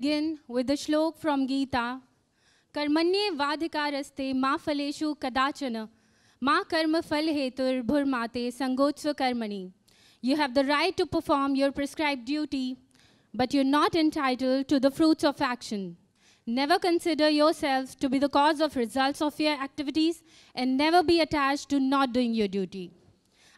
Begin with the shlok from Gita. Karmanye vadhikaraste ma phaleshu kadachana ma karma phal hetur bhurmate sangotsva karmani. You have the right to perform your prescribed duty, but you're not entitled to the fruits of action. Never consider yourself to be the cause of results of your activities and never be attached to not doing your duty.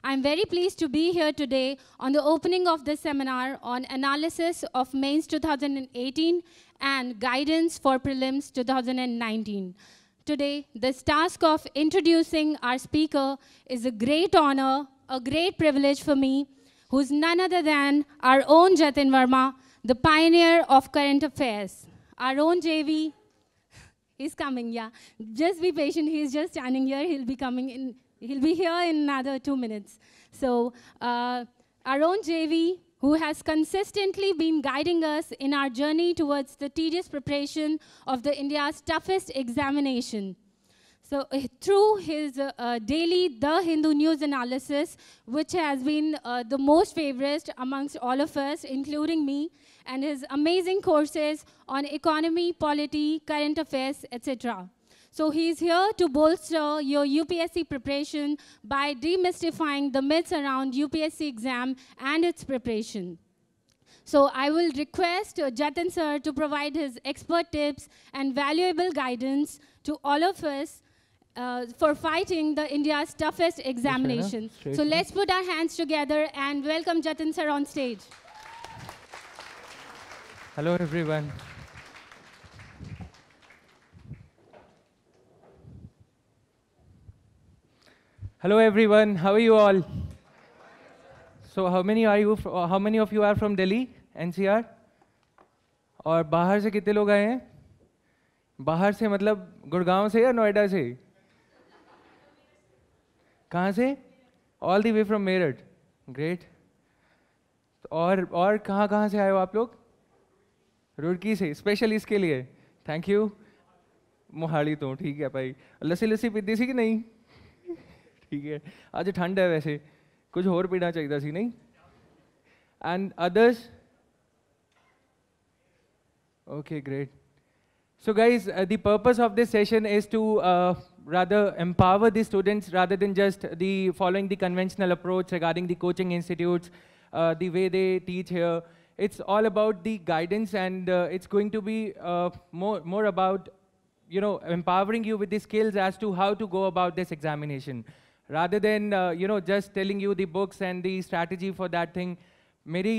I'm very pleased to be here today on the opening of this seminar on analysis of Mains 2018 and guidance for prelims 2019. Today, this task of introducing our speaker is a great honor, a great privilege for me, who's none other than our own Jatin Verma, the pioneer of current affairs. Our own JV, he's coming, yeah. Just be patient, he's just standing here, he'll be coming in. He'll be here in another 2 minutes. So our own JV, who has consistently been guiding us in our journey towards the tedious preparation of the India's toughest examination. So through his daily The Hindu News analysis, which has been the most favorite amongst all of us, including me, and his amazing courses on economy, polity, current affairs, etc. So he's here to bolster your UPSC preparation by demystifying the myths around UPSC exam and its preparation. So I will request Jatin sir to provide his expert tips and valuable guidance to all of us for fighting the India's toughest examination. So let's put our hands together and welcome Jatin sir on stage. Hello everyone. Hello everyone, how are you all? So how many of you are from Delhi, NCR? और बाहर से कितने लोग आए हैं? बाहर से मतलब गुड़गांव से या नोएडा से? कहाँ से? All the way from Meerut. Great. और कहाँ से आए हो आप लोग? रुड़की से, स्पेशल इसके लिए. Thank you. मोहाली तो ठीक है भाई. लस्सी पीती सी कि नहीं? ठीक है. आज ठंड है वैसे. कुछ और पीना चाहिए सी नहीं? And others? Okay, great. So guys, the purpose of this session is to rather empower the students rather than just following the conventional approach regarding the coaching institutes, the way they teach here. It's all about the guidance, and it's going to be more about, you know, empowering you with the skills as to how to go about this examination. Rather than, you know, just telling you the books and the strategy for that thing. मेरी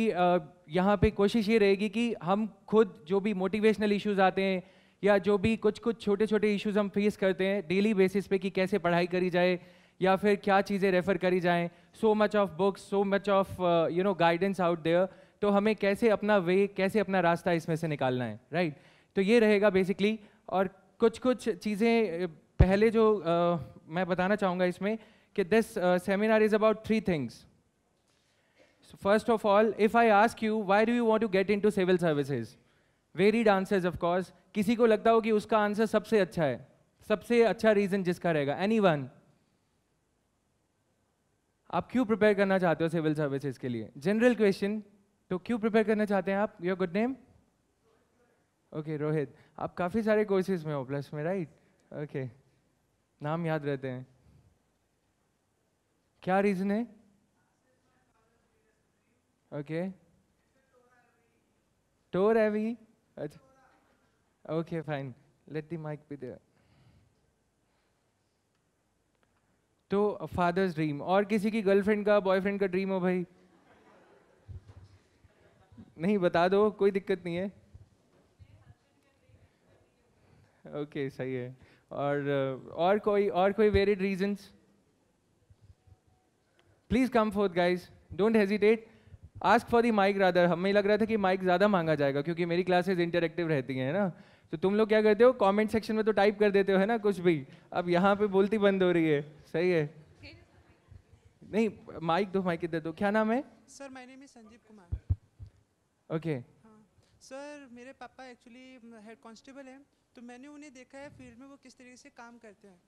यहाँ पे कोशिश ये रहेगी कि हम खुद जो भी मोटिवेशनल इश्यूज आते हैं या जो भी कुछ छोटे छोटे इश्यूज हम फेस करते हैं डेली बेसिस पे कि कैसे पढ़ाई करी जाए या फिर क्या चीज़ें रेफ़र करी जाएं, so much of books, so much of you know guidance out there, तो हमें कैसे अपना वे, कैसे अपना रास्ता इसमें से निकालना है, राइट? तो ये रहेगा बेसिकली. और कुछ चीज़ें पहले जो मैं बताना चाहूँगा इसमें कि this seminar is about 3 things. So first of all, if I ask you, why do you want to get into civil services? Varied answers, of course. किसी को लगता हो कि उसका आंसर सबसे अच्छा है, सबसे अच्छा रीजन जिसका रहेगा. Anyone? आप क्यों प्रिपेयर करना चाहते हो सिविल सर्विसेज के लिए? General question. तो क्यों प्रिपेयर करना चाहते हैं आप? Your good name? Okay, Rohit. आप काफ़ी सारे कोर्सेज में हो प्लस में, राइट? ओके, नाम याद रहते हैं. क्या रीज़न है? ओके, टोर हैवी. अच्छा, okay fine, let the mike be there. तो फादर्स ड्रीम. और किसी की गर्लफ्रेंड का, बॉयफ्रेंड का ड्रीम हो भाई? नहीं, बता दो, कोई दिक्कत नहीं है. ओके, सही है. और कोई varied reasons? Please come forth guys, don't hesitate. Ask for the mike rather. हमें लग रहा था कि माइक ज़्यादा मांगा जाएगा क्योंकि मेरी क्लासेस इंटरेक्टिव रहती हैं ना. तो तुम लोग क्या करते हो, कमेंट सेक्शन में तो टाइप कर देते हो, है ना, कुछ भी. अब यहाँ पे बोलती बंद हो रही है. सही है. नहीं, माइक दो, माइक इधर दो. क्या नाम है? Sir, my name is Sanjeev Kumar. Okay. Sir, मेरे पापा एक्चुअली हेड कांस्टेबल हैं, तो मैंने उन्हें देखा है फील्ड में वो किस तरीके से काम करते हैं.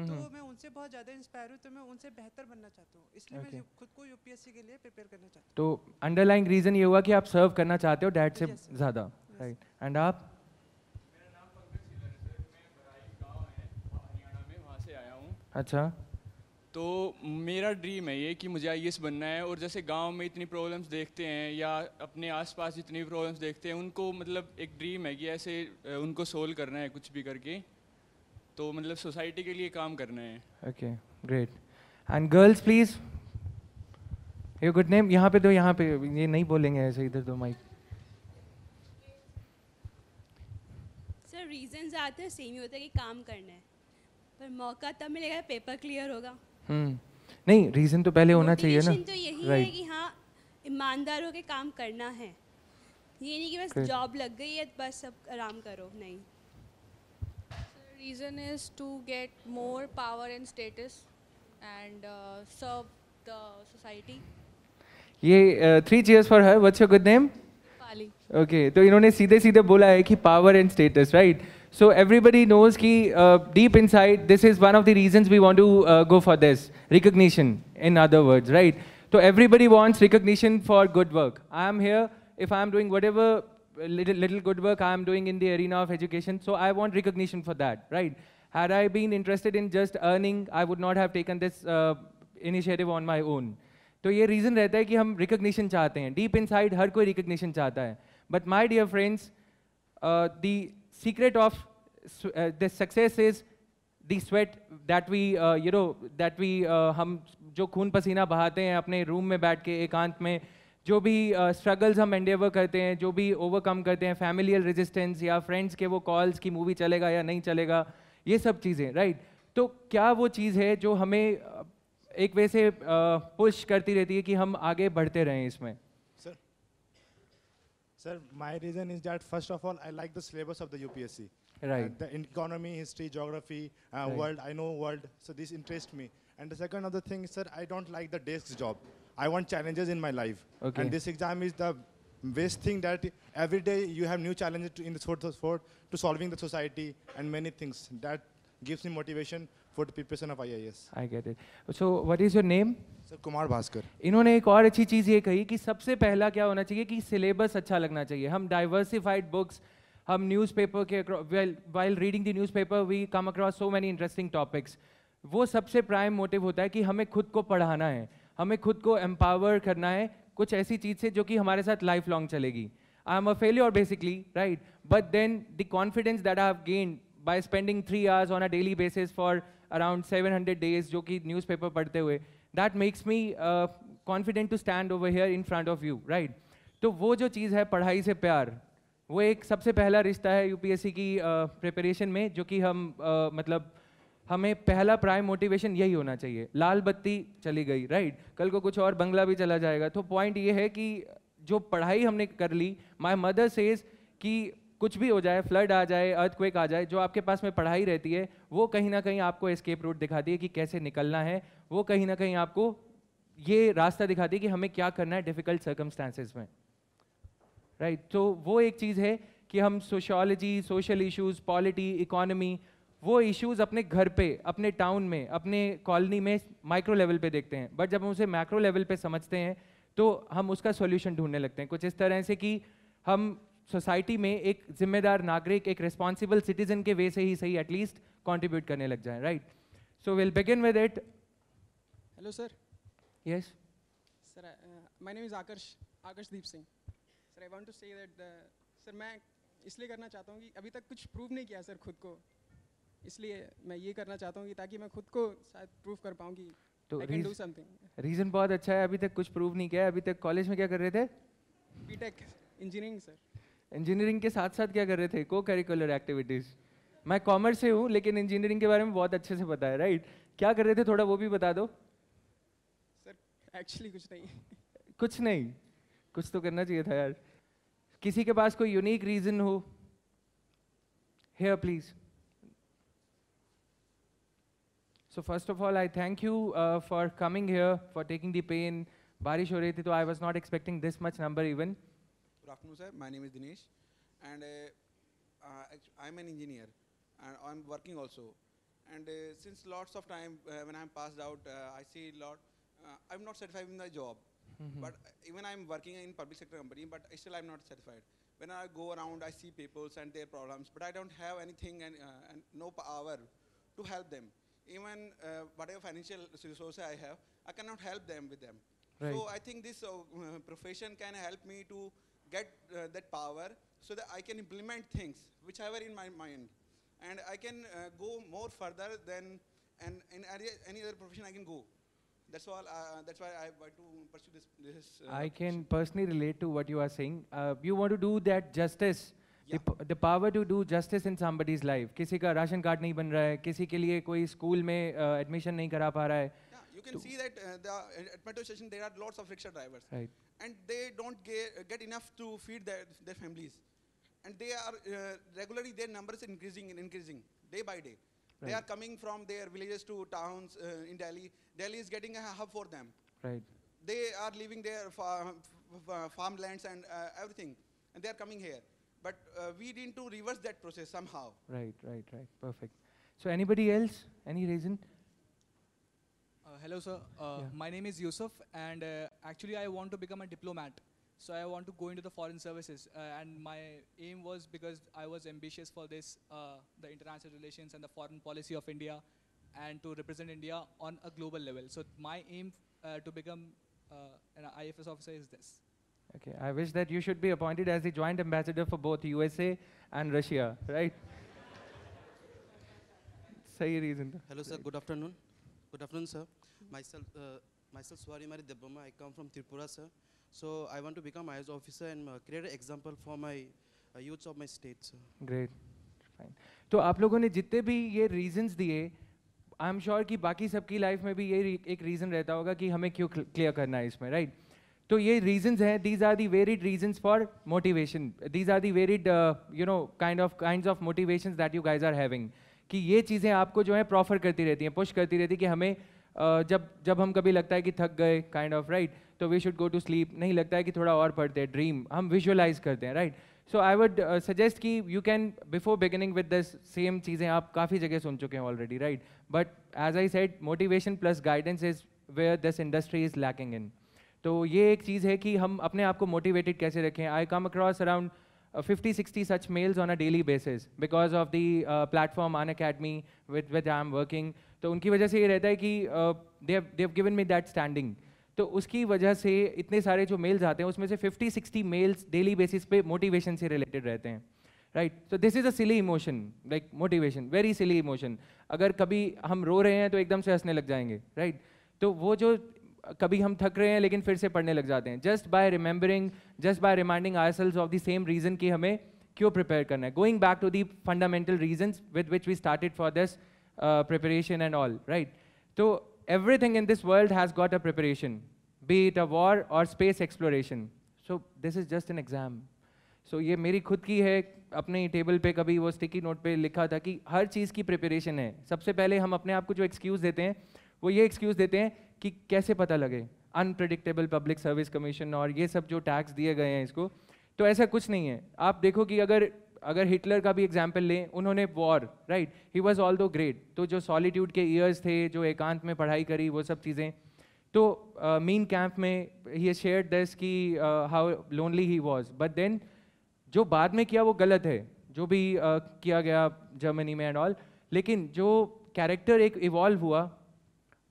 तो मैं उनसे बहुत ज़्यादा इंस्पायर हूँ, तो मैं उनसे बेहतर बनना चाहता हूँ, इसलिए मैं खुद को यूपीएससी के लिए प्रिपेयर करना चाहता हूँ. तो अंडरलाइंग रीज़न ये हुआ कि आप सर्व करना चाहते हो डैड से ज़्यादा, राइट एंड आप? मेरा नाम पंकज सिलर है सर, मैं बराई गाँव है हरियाणा में, वहाँ से आया हूँ। अच्छा। तो मेरा ड्रीम है ये कि मुझे आईएएस बनना है, और जैसे गांव में इतनी प्रॉब्लम्स देखते हैं या अपने आसपास जितनी प्रॉब्लम्स देखते हैं, उनको मतलब एक ड्रीम है कि ऐसे उनको सोल्व करना है कुछ भी करके, तो मतलब सोसाइटी के लिए काम करना है। Okay great. And girls please, your good name. यहाँ पे दो, यहाँ पे, ये नहीं बोलेंगे ऐसे, इधर दो माइक। सर रीजन आते हैं सेम ही होता है कि काम करना है, पर मौका तब मिलेगा पेपर क्लियर होगा। नहीं, रीजन तो पहले होना चाहिए ना। मोटिवेशन तो यही है कि हाँ ईमानदार होकर काम करना है, ये नहीं कि बस जॉब लग गई है बस सब आराम करो, नहीं। Reason is to get more power and status and serve the society. ये 3 cheers for her. What's your good name? Pali. Okay, तो इन्होंने सीधे सीधे बोला है कि power and status, right? So everybody knows कि deep inside this is one of the reasons we want to go for this recognition. In other words, right? So everybody wants recognition for good work. I am here if I am doing whatever little good work I am doing in the arena of education. So I want recognition for that, right? Had I been interested in just earning, I would not have taken this initiative on my own. तो ये reason रहता है कि हम recognition चाहते हैं, deep inside हर कोई recognition चाहता है। But my dear friends, the secret of the success is the sweat that we हम जो खून पसीना बहाते हैं अपने रूम में बैठ के एकांत में, जो भी स्ट्रगल्स हम एंडेवर करते हैं, जो भी ओवरकम करते हैं, फैमिलियल रेजिस्टेंस या फ्रेंड्स के वो कॉल्स की मूवी चलेगा या नहीं चलेगा, ये सब चीज़ें, राइट? तो क्या वो चीज़ है जो हमें एक वे से पुश करती रहती है कि हम आगे बढ़ते रहें इसमें? Sir, my reason is that first of all, I like the syllabus of the UPSC. Right. The economy, history, geography, Right. world, I know world, so this interests me. And the second other thing, sir, I don't like the desk job. I want challenges in my life. Okay. And this exam is the best thing that every day you have new challenges in the sort to solving the society and many things. That gives me motivation for the preparation of IAS. I get it. So what is your name? Sir, Kumar Bhaskar. इन्होंने एक और अच्छी चीज़ ये कही कि सबसे पहला क्या होना चाहिए कि सिलेबस अच्छा लगना चाहिए। हम डाइवर्सिफाइड बुक्स, हम न्यूज़पेपर के while reading the newspaper we come across so many interesting topics. वो सबसे प्राइम मोटिव होता है कि हमें खुद को पढ़ाना है, हमें खुद को एम्पावर करना है कुछ ऐसी चीज़ से जो कि हमारे साथ लाइफ लॉन्ग चलेगी। I am a failure basically, right? But then the confidence that I have gained by spending 3 hours on a daily basis for around 700 days जो कि newspaper पढ़ते हुए, that makes me confident to stand over here in front of you, right? तो वो जो चीज़ है पढ़ाई से प्यार, वो एक सबसे पहला रिश्ता है यूपीएससी की प्रिपरेशन में, जो कि हम मतलब हमें पहला प्राइम मोटिवेशन यही होना चाहिए। लाल बत्ती चली गई, राइट? कल को कुछ और बंगला भी चला जाएगा। तो पॉइंट ये है कि जो पढ़ाई हमने कर ली, माय मदर सेज कि कुछ भी हो जाए, फ्लड आ जाए, अर्थक्वेक आ जाए, जो आपके पास में पढ़ाई रहती है वो कहीं ना कहीं आपको एस्केप रूट दिखाती है कि कैसे निकलना है, वो कहीं ना कहीं आपको ये रास्ता दिखाती है कि हमें क्या करना है डिफ़िकल्ट सर्कमस्टांसेस में, राइट? तो वो एक चीज़ है कि हम sociology, social issues, polity, economy, वो इश्यूज़ अपने घर पे, अपने टाउन में, अपने कॉलोनी में माइक्रो लेवल पे देखते हैं, बट जब हम उसे मैक्रो लेवल पे समझते हैं तो हम उसका सॉल्यूशन ढूंढने लगते हैं। कुछ इस तरह से कि हम सोसाइटी में एक जिम्मेदार नागरिक, एक रिस्पॉन्सिबल सिटीजन के वे से ही सही एटलीस्ट कंट्रीब्यूट करने लग जाएं, right? So will begin with it. Hello sir. Yes sir, my name is Akarshdeep Singh. Sir, I want to say that sir मैं इसलिए करना चाहता हूँ कि अभी तक कुछ प्रूव नहीं किया सर खुद को, इसलिए मैं ये करना चाहता हूँ कि ताकि मैं खुद को शायद प्रूव कर पाऊँ कि I can do something. Reason बहुत अच्छा है, अभी तक कुछ प्रूव नहीं किया है। अभी तक कॉलेज में क्या कर रहे थे? BTech engineering sir. इंजीनियरिंग के साथ साथ क्या कर रहे थे? को करिकुलर एक्टिविटीज़। मैं कॉमर्स से हूँ लेकिन इंजीनियरिंग के बारे में बहुत अच्छे से पता है, राइट? क्या कर रहे थे थोड़ा वो भी बता दो। सर एक्चुअली कुछ नहीं। कुछ नहीं? कुछ तो करना चाहिए था यार। किसी के पास कोई यूनिक रीज़न हो? Here please. So first of all, I thank you for coming here, for taking the pain. बारिश हो रही थी तो I was not expecting this much number even. Good afternoon, sir. My name is Dinesh, and I'm an engineer, and I'm working also. And since lots of time when I'm passed out, I see I'm not satisfied with my job. But even I'm working in public sector company, but still I'm not satisfied when I go around, I see people and their problems, but I don't have anything and no power to help them. Even whatever financial resources I have, I cannot help them with them. Right. So I think this profession can help me to get that power so that I can implement things whichever in my mind. And I can go more further than in any other profession I can go. That's all. That's why I want to pursue this I can personally relate to what you are saying. You want to do that justice, the power to do justice in somebody's life. किसी का ration card नहीं बन रहा है, किसी के लिए कोई स्कूल में एडमिशन नहीं करा पा रहा है. You can see that at metro station there are lots of rickshaw drivers, Right. and they don't get enough to feed their families, and they are regularly their numbers increasing day by day. They are coming from their villages to towns in Delhi. Delhi is getting a hub for them. Right. They are leaving their farmlands and everything, and they are coming here. But we need to reverse that process somehow. Right. Perfect. So anybody else? Any reason? Hello, sir. My name is Yusuf, and actually I want to become a diplomat. So I want to go into the foreign services, and my aim was, because I was ambitious for this, the international relations and the foreign policy of India, and to represent India on a global level. So my aim to become an IFS officer is this. Okay, I wish that you should be appointed as the joint ambassador for both USA and Russia, right? Sahi reason. Hello, sir. Good afternoon. Good afternoon, sir. Myself Swarimari Debbama. I come from Tripura, sir. So I want to become IAS officer and create an example for my youths of my state, sir. Great, fine. तो आप लोगों ने जितने भी ये reasons दिए, I am sure कि बाकी सबकी लाइफ में भी ये एक रीज़न रहता होगा कि हमें क्यों क्लियर करना है इसमें, राइट? तो ये रीजंस हैं, these are the varied reasons for motivation. These are the varied, kinds of motivations that you guys are having. कि ये चीज़ें आपको जो है प्रॉफर करती रहती हैं, पुश करती रहती है कि हमें जब हम कभी लगता है कि थक गए, काइंड ऑफ, राइट, तो we should go to sleep, नहीं लगता है कि थोड़ा और पढ़ते हैं, ड्रीम हम विजुअलाइज करते हैं, right? So I would suggest कि you can, before beginning with this, same चीज़ें आप काफ़ी जगह सुन चुके हैं already, right? But as I said, motivation plus guidance is where this industry is lacking in. तो ये एक चीज़ है कि हम अपने आप को मोटिवेटेड कैसे रखें. I come across around 50-60 such mails on a daily basis because of the platform Unacademy with which I am working. तो उनकी वजह से ये रहता है कि they have given me that standing. तो उसकी वजह से इतने सारे जो मेल्स आते हैं उसमें से 50-60 मेल्स डेली बेसिस पे मोटिवेशन से रिलेटेड रहते हैं, राइट? तो this is a silly emotion, like motivation, very silly emotion. अगर कभी हम रो रहे हैं तो एकदम से हंसने लग जाएंगे, राइट? तो वो जो कभी हम थक रहे हैं लेकिन फिर से पढ़ने लग जाते हैं, just by remembering, just by reminding ourselves of the same reason कि हमें क्यों प्रिपेयर करना है. Going back to the fundamental reasons with which we started for this preparation and all, right? तो everything in this world has got a preparation, be it a war or space exploration. So this is just an exam. So ये मेरी खुद की है, अपने table पे कभी वो स्टिकी नोट पे लिखा था कि हर चीज़ की प्रिपरेशन है. सबसे पहले हम अपने आप को जो एक्सक्यूज़ देते हैं वो ये एक्सक्यूज़ देते हैं कि कैसे पता लगे, अनप्रेडिक्टेबल पब्लिक सर्विस कमीशन और ये सब जो टैक्स दिए गए हैं इसको. तो ऐसा कुछ नहीं है. आप देखो कि अगर हिटलर का भी एग्जाम्पल लें, उन्होंने war, right, he was all दो ग्रेट, तो जो सॉलिट्यूड के ईयर्स थे, जो एकांत में पढ़ाई करी, वो सब चीज़ें. तो मीन कैंप में ही शेयर्ड दिस कि how lonely he was, but then जो बाद में किया वो गलत है, जो भी किया गया जर्मनी में एंड ऑल, लेकिन जो कैरेक्टर एक इवॉल्व हुआ,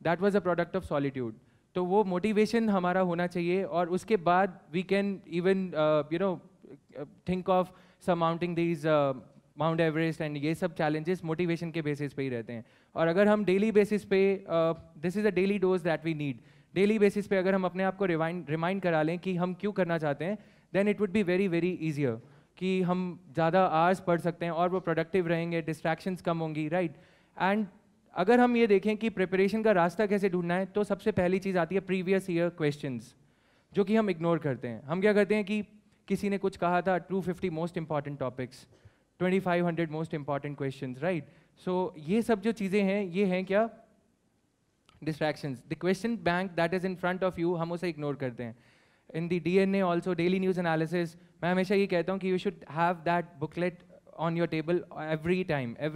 that was a product of solitude. तो वो मोटिवेशन हमारा होना चाहिए, और उसके बाद we can even think of surmounting these Mount Everest and ये सब चैलेंजेस मोटिवेशन के बेसिस पे ही रहते हैं. और अगर हम डेली बेसिस पे, this is a daily dose that we need, daily basis पे अगर हम अपने आप को रिमाइंड करा लें कि हम क्यों करना चाहते हैं, then it would be very very easier कि हम ज़्यादा आवर्स पढ़ सकते हैं और वो प्रोडक्टिव रहेंगे, डिस्ट्रैक्शंस कम होंगी, राइट? एंड अगर हम ये देखें कि प्रिपरेशन का रास्ता कैसे ढूंढना है, तो सबसे पहली चीज़ आती है प्रीवियस ईयर क्वेश्चंस, जो कि हम इग्नोर करते हैं. हम क्या करते हैं कि किसी ने कुछ कहा था 250 most important topics, 2500 most important questions, right? So ये सब जो चीज़ें हैं, ये हैं क्या? Distractions. The question bank that is in front of you, हम उसे इग्नोर करते हैं. In the DNA also, daily news analysis, मैं हमेशा ये कहता हूँ कि you should have that booklet on your table every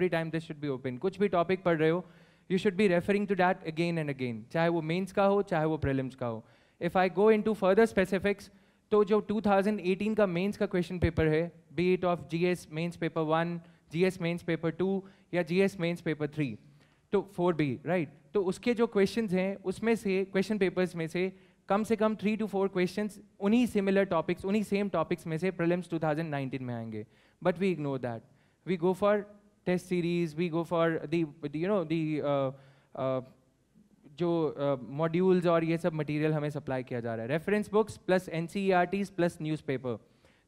time this should be open. कुछ भी टॉपिक पढ़ रहे हो, you should be referring to that again and again, चाहे वो मेंस का हो, चाहे वो प्रीलिम्स का हो. If I go into further specifics, तो जो 2018 का मेंस का क्वेश्चन पेपर है, be it of GS mains paper 1, GS mains paper 2 या जीएस मेंस पेपर 3, तो 4B, राइट? तो उसके जो क्वेश्चंस हैं उसमें से, क्वेश्चन पेपर्स में से कम 3 to 4 क्वेश्चंस उन्हीं सिमिलर टॉपिक्स, उन्हीं सेम टॉपिक्स में से प्रीलिम्स 2019 में आएंगे. But we ignore that. We go for test series, we go for जो मॉड्यूल्स और ये सब मटेरियल हमें सप्लाई किया जा रहा है. Reference books plus NCERTs plus newspaper,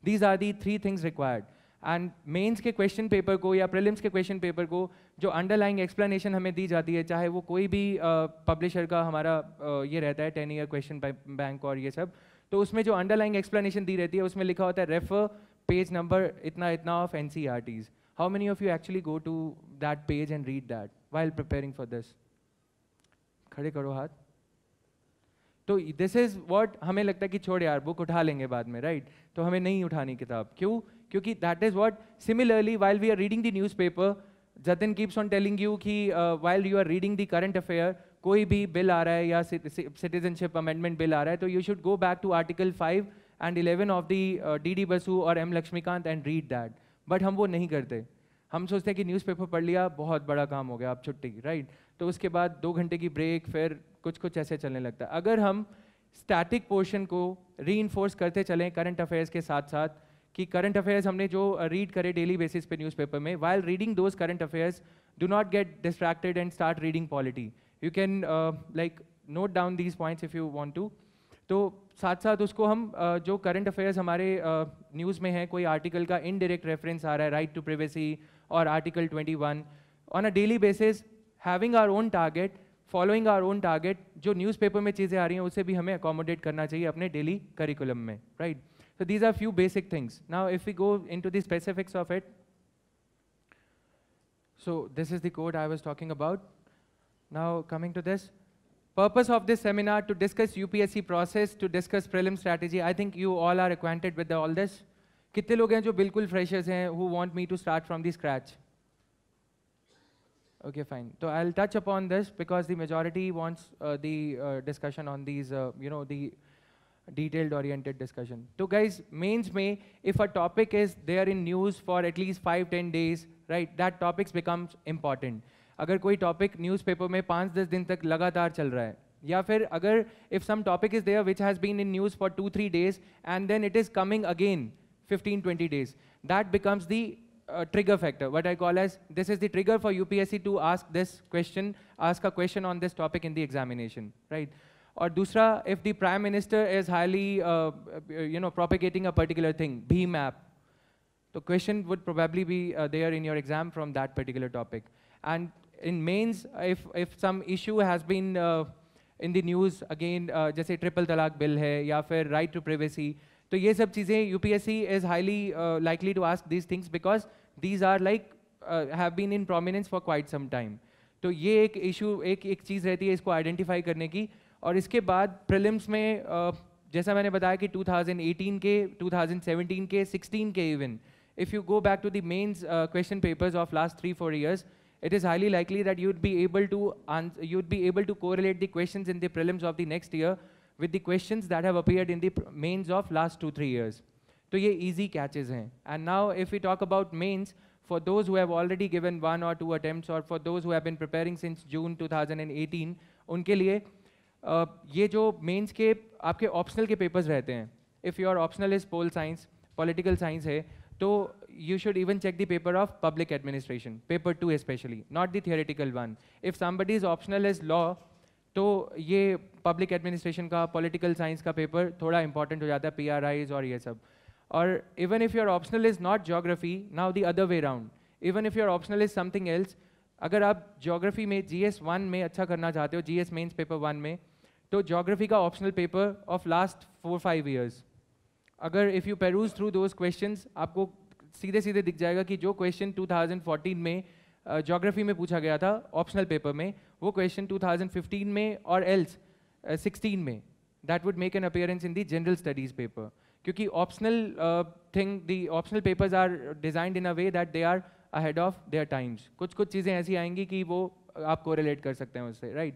these are the 3 things required. And mains के क्वेश्चन पेपर को या प्रीलिम्स के क्वेश्चन पेपर को जो अंडरलाइंग एक्सप्लेनेशन हमें दी जाती है, चाहे वो कोई भी पब्लिशर का हमारा ये रहता है 10 ईयर क्वेश्चन बैंक और ये सब, तो उसमें जो अंडरलाइंग एक्सप्लेनेशन दी रहती है उसमें लिखा होता है रेफर पेज नंबर इतना इतना of NCERTs. How many of you actually go to that page and read that while preparing for this? खड़े करो हाथ. तो दिस इज व्हाट हमें लगता है कि छोड़ यार बुक उठा लेंगे बाद में, राइट? तो हमें नहीं उठानी किताब. क्यों? क्योंकि that is what similarly while we are reading the newspaper, Jatin keeps on telling you कि while you are reading the current affair, कोई भी बिल आ रहा है या सिटीजनशिप अमेंडमेंट बिल आ रहा है, तो you should go back to article 5 and 11 of the DD Basu और M Laxmikanth and read that. But हम वो नहीं करते. हम सोचते हैं कि न्यूज़पेपर पढ़ लिया, बहुत बड़ा काम हो गया, अब छुट्टी, राइट? तो उसके बाद 2 घंटे की ब्रेक, फिर कुछ ऐसे चलने लगता है. अगर हम स्टैटिक पोर्शन को रीइंफोर्स करते चलें करंट अफेयर्स के साथ साथ, कि करंट अफेयर्स हमने जो रीड करे डेली बेसिस पे न्यूज़पेपर में, while reading those current affairs, do not get distracted and start reading polity. You can like note down these points if you want to. तो साथ साथ उसको हम जो करंट अफेयर्स हमारे न्यूज़ में है, कोई आर्टिकल का इनडायरेक्ट रेफरेंस आ रहा है, राइट टू प्राइवेसी और article 21, on a daily basis, having our own target, following our own target, जो न्यूज़पेपर में चीज़ें आ रही हैं उसे भी हमें अकोमोडेट करना चाहिए अपने डेली करिकुलम में, right? So these are few basic things. Now if we go into the specifics of it, so this is the code I was talking about. Now coming to this, purpose of this seminar to discuss UPSC process, to discuss prelim strategy. I think you all are acquainted with all this. कितने लोग हैं जो बिल्कुल freshers हैं who want me to start from the scratch? Okay, fine. So I'll touch upon this because the majority wants the discussion on these, the detailed oriented discussion. So guys, mains mein, if a topic is there in news for at least 5-10 days, right, that topics becomes important. अगर कोई topic newspaper में 5-10 दिन तक लगातार चल रहा है, या फिर अगर if some topic is there which has been in news for 2-3 days and then it is coming again 15-20 days, that becomes the trigger factor, what I call as, this is the trigger for UPSC to ask this question, ask a question on this topic in the examination, right? और दूसरा, if the Prime Minister is highly propagating a particular thing, BHIM app, the question would probably be there in your exam from that particular topic. And in mains, if some issue has been in the news again, जैसे triple तलाक bill है या फिर right to privacy, तो ये सब चीज़ें UPSC is highly likely to ask these things because these are like have been in prominence for quite some time. तो ये एक इशू, एक चीज़ रहती है इसको आइडेंटिफाई करने की. और इसके बाद प्रीलिम्स में जैसा मैंने बताया कि 2018 के, 2017 के, 16 के even, if you go back to the mains question papers of last 3-4 years, it is highly likely that you'd be able to correlate the questions in the prelims of the next year with the questions that have appeared in the mains of last 2-3 years. तो ये easy catches हैं. And now if we talk about mains, for those who have already given 1 or 2 attempts or for those who have been preparing since June 2018, उनके लिए ये जो mains के आपके optional के पेपर्स रहते हैं, if your optional is pol science, political science है, तो you should even check the paper of public administration, paper 2 especially, not the theoretical one. If somebody's optional is law, तो ये public administration का, political science का paper थोड़ा important हो जाता है, PRIs और ये सब. और even if your optional is not geography, now the other way round, even if your optional is something else, अगर आप geography में GS 1 में अच्छा करना चाहते हो, GS mains paper 1 में, तो geography का optional paper of last 4-5 years, अगर if you peruse through those questions, आपको सीधे सीधे दिख जाएगा कि जो क्वेश्चन 2014 में ज्योग्राफी में पूछा गया था ऑप्शनल पेपर में, वो क्वेश्चन 2015 में और एल्स 16 में, that would make an appearance in the general studies paper. क्योंकि optional thing, the optional papers are designed in a way that they are ahead of their times. कुछ चीज़ें ऐसी आएंगी कि वो आप कोरिलेट कर सकते हैं उससे, राइट.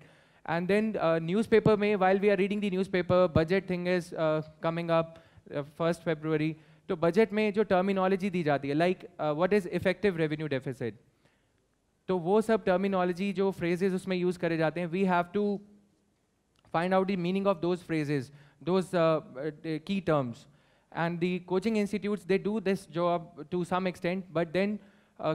एंड देन न्यूज़पेपर में, while we are reading the newspaper, budget thing is coming up, 1st February, तो बजट में जो टर्मिनोलॉजी दी जाती है, like what is effective revenue deficit, तो वो सब टर्मिनोलॉजी जो फ्रेजेस उसमें यूज करे जाते हैं, we have to find out the meaning of those phrases, those key terms. And the coaching institutes, they do this job to some extent, but then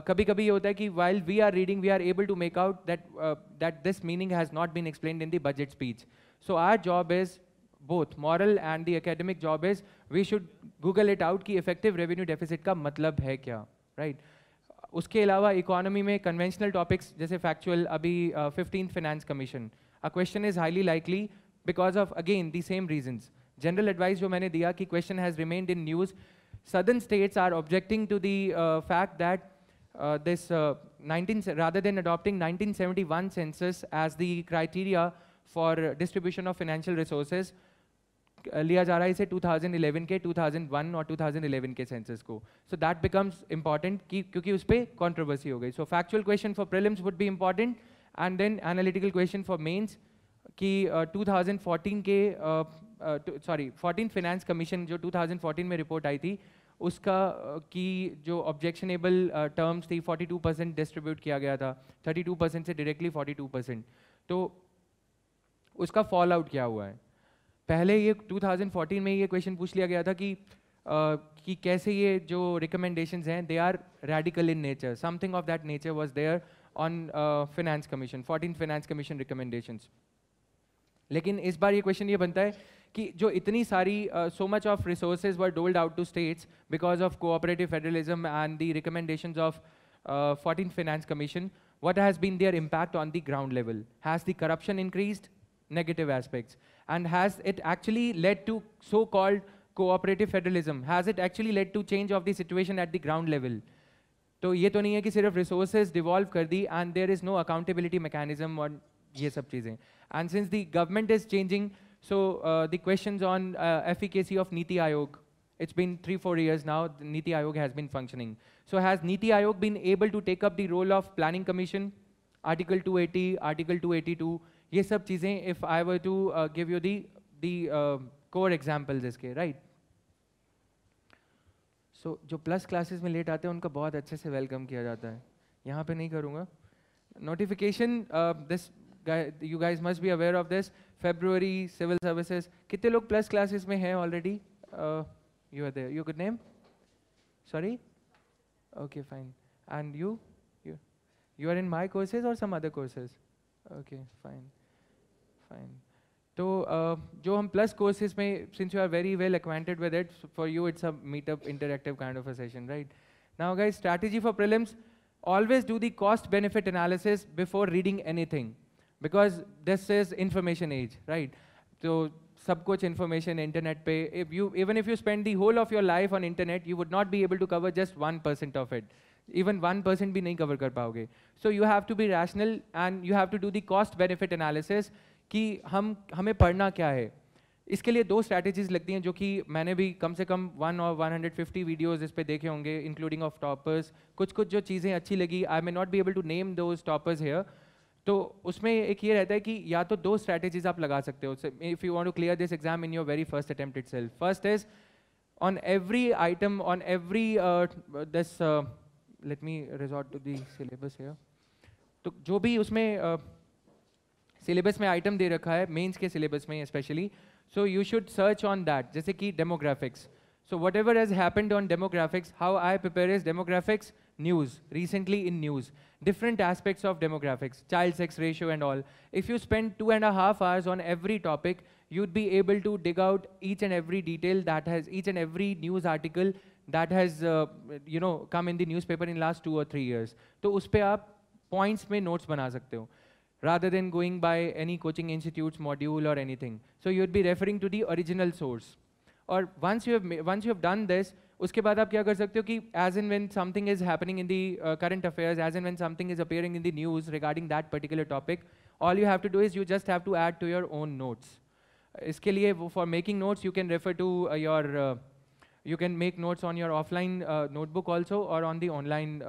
kabhi-kabhi ये होता है कि while we are reading, we are able to make out that this meaning has not been explained in the budget speech. So our job is, both moral and the academic job is, we should Google it out कि effective revenue deficit का मतलब है क्या, right? उसके अलावा economy में conventional topics जैसे factual, अभी 15th Finance Commission, a question is highly likely because of, again, the same reasons. General advice जो मैंने दिया कि question has remained in news. Southern states are objecting to the fact that rather than adopting 1971 census as the criteria for distribution of financial resources, लिया जा रहा है इसे 2011 के 2001 और 2011 के census को. So that becomes important क्योंकि उस पर controversy हो गई. So factual question for prelims would be important. And then analytical question for mains कि 2014 के 14th Finance Commission जो 2014 में रिपोर्ट आई थी, उसका की जो ऑब्जेक्शनेबल टर्म्स थी 42% डिस्ट्रीब्यूट किया गया था, 32% से डायरेक्टली 42%. तो उसका फॉल आउट क्या हुआ है? पहले ये 2014 में ये क्वेश्चन पूछ लिया गया था कि कैसे ये जो रिकमेंडेशंस हैं they are radical in nature, something of that nature was there on Finance Commission, 14th Finance Commission recommendations. लेकिन इस बार ये क्वेश्चन ये बनता है कि जो इतनी सारी so much of resources were doled out to states because of cooperative federalism and the recommendations of 14th Finance Commission, what has been their impact on the ground level? Has the corruption increased? Negative aspects. And has it actually led to so-called cooperative federalism? Has it actually led to change of the situation at the ground level? तो ये तो नहीं है कि सिर्फ resources devolve कर दी and there is no accountability mechanism और ये सब चीज़ें. And since the government is changing, so the questions on efficacy of NITI Aayog, it's been 3-4 years now Niti Aayog has been functioning. So has Niti Aayog been able to take up the role of planning commission, article 280, article 282, ये सब चीज़ें, if I were to give you the core examples इसके, right? So जो plus classes में late आते हैं उनका बहुत अच्छे से वेलकम किया जाता है, यहाँ पे नहीं करूँगा. Notification, this you guys must be aware of this. February civil services, कितने लोग प्लस क्लासेस में हैं already? You are there. Your good name? Sorry? Okay fine. And you are in my courses or some other courses? Okay fine fine. तो जो हम plus courses में, since you are very well acquainted with it, for you it's a meetup interactive kind of a session, right? Now guys, strategy for prelims, always do the cost benefit analysis before reading anything, because this is information age, right? So सब कुछ information internet पे, even if you spend the whole of your life on internet, you would not be able to cover just 1% of it. Even 1% भी नहीं cover कर पाओगे. So you have to be rational and you have to do the cost benefit analysis कि हमें पढ़ना क्या है. इसके लिए 2 स्ट्रैटेजीज लगती हैं जो कि मैंने भी कम से कम 1 और 150 वीडियोस इस पे देखे होंगे, इंक्लूडिंग ऑफ टॉपर्स. कुछ जो चीज़ें अच्छी लगी, I may not be able to name those toppers here. तो उसमें एक ये रहता है कि या तो 2 स्ट्रैटेजीज आप लगा सकते हो if you want to clear this exam in your very first attempt itself. First is on every item, on every this, let me resort to the syllabus here. तो जो भी उसमें सिलेबस में आइटम दे रखा है, मेंस के syllabus में specially, so you should search on that. जैसे कि demographics, so what ever has happened on demographics, how I prepare is demographics news, recently in news, different aspects of demographics, child sex ratio and all. If you spend 2.5 hours on every topic, you'd be able to dig out each and every detail that has, each and every news article that has come in the newspaper in last 2 or 3 years. तो उस पे आप points में notes बना सकते हो, rather than going by any coaching institute's module or anything. So you'd be referring to the original source. Or once you have done this, उसके बाद आप क्या कर सकते हो कि as and when something is happening in the current affairs, as and when something is appearing in the news regarding that particular topic, all you have to do is you just have to add to your own notes. इसके लिए for making notes you can refer to you can make notes on your offline notebook also, or on the online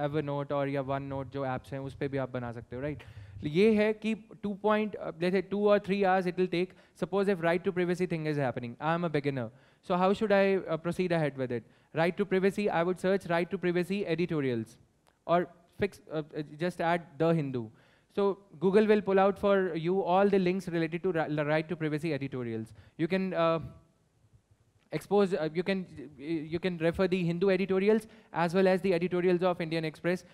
Evernote or या OneNote जो apps हैं उस पर भी आप बना सकते हो, right? ये है कि 2 point, let's say 2 or 3 hours it will take. Suppose if right to privacy thing is happening, I am a beginner. So how should I proceed ahead with it? Right to privacy, I would search right to privacy editorials, or just add The Hindu. So Google will pull out for you all the links related to right to privacy editorials. You can expose, you can refer the Hindu editorials as well as the editorials of Indian Express.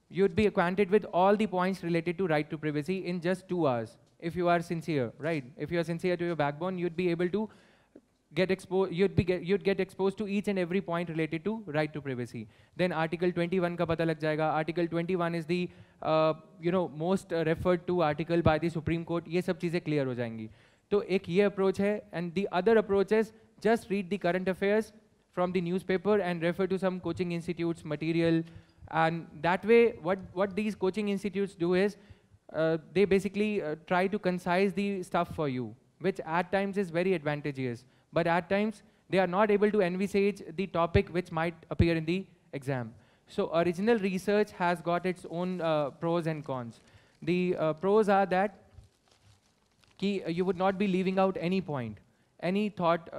You'd be acquainted with all the points related to right to privacy in just 2 hours. If you are sincere, right? If you are sincere to your backbone, you'd be able to get exposed. You'd get exposed to each and every point related to right to privacy. Then Article 21 का पता लग जाएगा. Article 21 is the most referred to article by the Supreme Court. ये सब चीज़ें clear हो जाएंगी. तो एक ये approach है, and the other approach is just read the current affairs from the newspaper and refer to some coaching institutes material. And that way, what these coaching institutes do is, they basically try to concise the stuff for you, which at times is very advantageous. But at times, they are not able to envisage the topic which might appear in the exam. So original research has got its own pros and cons. The pros are that you would not be leaving out any point, any thought,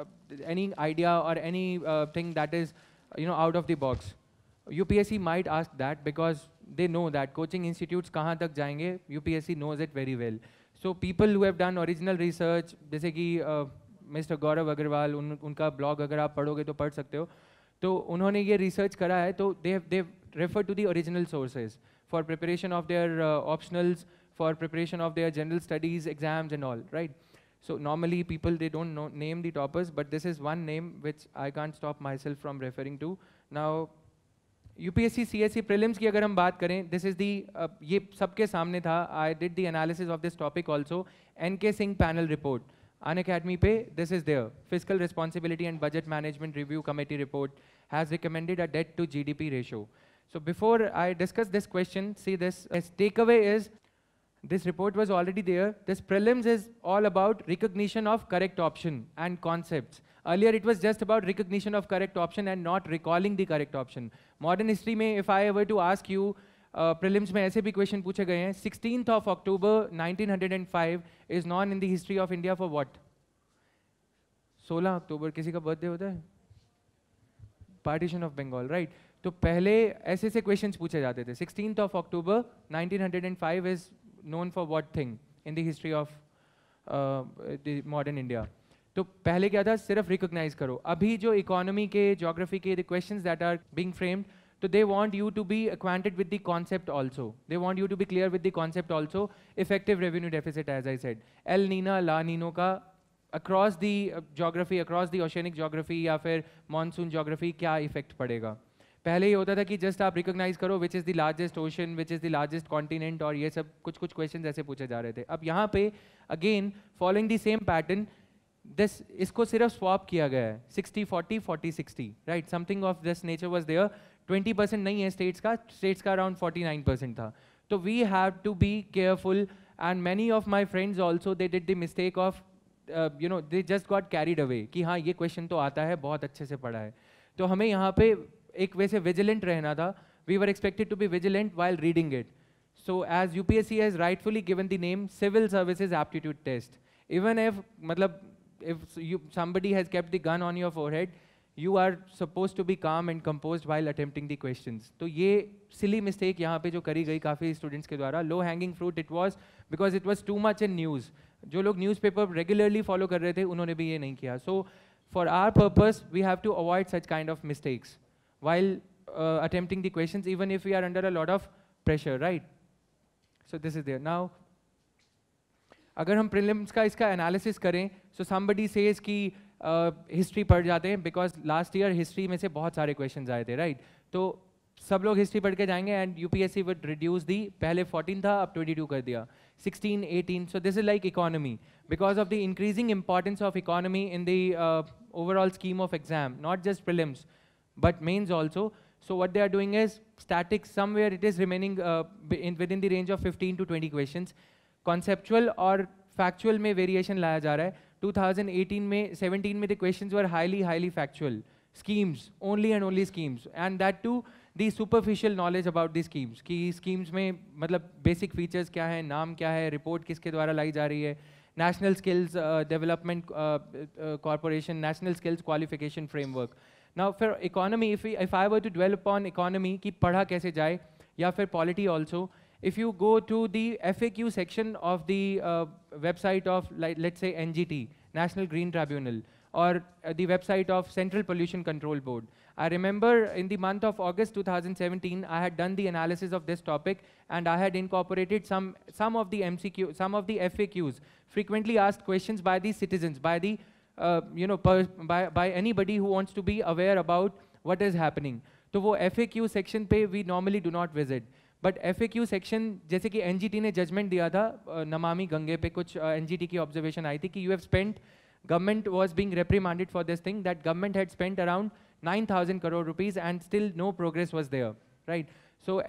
any idea, or any thing that is out of the box. UPSC might ask that because they know that coaching institutes kahan tak jayenge, UPSC knows it very well. So people who have done original research, जैसे कि Mr. Gaurav Agarwal, उनका blog अगर आप पढ़ोगे तो पढ़ सकते हो, तो उन्होंने ये research करा है, तो they've referred to the original sources for preparation of their optionals, for preparation of their general studies, exams and all, right? So normally people, they don't name the toppers, but this is one name which I can't stop myself from referring to. Now, UPSC CSE prelims की अगर हम बात करें, this is the, ये सबके सामने था, I did the analysis of this topic also, NK Singh panel report, Unacademy पे, this is there, Fiscal Responsibility and Budget Management Review Committee report has recommended a debt to GDP ratio. So before I discuss this question, see this, as takeaway is, this report was already there. This prelims is all about recognition of correct option and concepts. Earlier it was just about recognition of correct option and not recalling the correct option. Modern history में, if I were to ask you, prelims में ऐसे भी question पूछे गए हैं, 16th of October 1905 is known in the history of India for what? 16 अक्टूबर किसी का birthday होता है? Partition of Bengal, right? तो पहले ऐसे से questions पूछे जाते थे. 16th of October 1905 is known for what thing in the history of the modern India? तो पहले क्या था, सिर्फ रिकॉग्नाइज करो. अभी जो इकोनॉमी के, ज्योग्राफी के the questions that are being framed, तो they want you to be acquainted with the concept also. They want you to be clear with the concept also. Effective revenue deficit, as I said. El Nino, La Nino का across the geography, across the oceanic geography या फिर monsoon geography क्या effect पड़ेगा. पहले ये होता था कि जस्ट आप रिकॉग्नाइज करो which is the largest ocean, which is the largest continent, और ये सब कुछ क्वेश्चन ऐसे पूछे जा रहे थे. अब यहाँ पे again following the same pattern, इसको सिर्फ स्वैप किया गया है 60-40, 40-60, right? Something of this nature was there. 20% नहीं है स्टेट्स का अराउंड 49% था. तो we have to be careful, and many of my friends also they did the mistake of they just got carried away कि हाँ ये क्वेश्चन तो आता है, बहुत अच्छे से पढ़ा है. तो हमें यहाँ पे एक वैसे विजिलेंट रहना था. We were expected to be vigilant while reading it. So as UPSC has rightfully given the name Civil Services Aptitude Test, even if somebody has kept the gun on your forehead, you are supposed to be calm and composed while attempting the questions. तो ये silly mistake यहाँ पे जो करी गई काफ़ी students के द्वारा, low hanging fruit it was, because it was too much in news. जो लोग newspaper regularly follow कर रहे थे उन्होंने भी ये नहीं किया. So for our purpose we have to avoid such kind of mistakes while attempting the questions, even if we are under a lot of pressure, right? So this is there. Now, अगर हम prelims का इसका analysis करें, so somebody says कि history पढ़ जाते हैं because last year history में से बहुत सारे questions आए थे, right? तो सब लोग history पढ़ के जाएंगे and UPSC would reduce the, पहले 14 था अब 22 कर दिया, 16, 18. So this is like economy, because of the increasing importance of economy in the overall scheme of exam, not just prelims, but mains also. So what they are doing is statics, somewhere it is remaining within the range of 15 to 20 questions. Conceptual और factual में variation लाया जा रहा है. 2018 में, 17 में the questions were highly factual. Schemes, only and only schemes. And that too, the superficial knowledge about the schemes, कि schemes में मतलब बेसिक फीचर्स क्या है, नाम क्या है, रिपोर्ट किसके द्वारा लाई जा रही है, national skills development corporation, national skills qualification framework. Now for economy, if I were to dwell upon economy कि पढ़ा कैसे जाए, या फिर polity also, if you go to the FAQ section of the website of, like, let's say NGT, National Green Tribunal, or the website of Central Pollution Control Board. I remember in the month of August 2017, I had done the analysis of this topic, and I had incorporated some of the MCQ, some of the FAQs, frequently asked questions by the citizens, by the by anybody who wants to be aware about what is happening. तो वो FAQ section पे we normally do not visit. But FAQ section, जैसे कि NGT ने judgement दिया था नमामि गंगे पे, कुछ NGT की ऑब्जर्वेशन आई थी कि you have spent, government was being reprimanded for this thing, that government had spent around 9,000 crore rupees and still no progress was there, right. So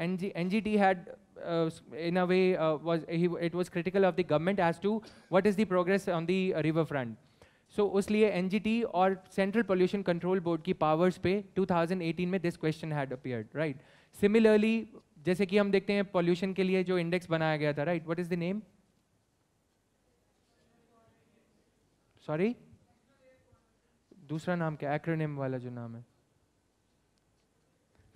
NGT had in a way it was critical of the government as to what is the progress on the river front. So उस लिए NGT और Central Pollution Control Board की powers पे 2018 में this question had appeared, right. Similarly, जैसे कि हम देखते हैं पॉल्यूशन के लिए जो इंडेक्स बनाया गया था, right, what is the name, sorry दूसरा नाम क्या, एक्रोनिम वाला जो नाम है,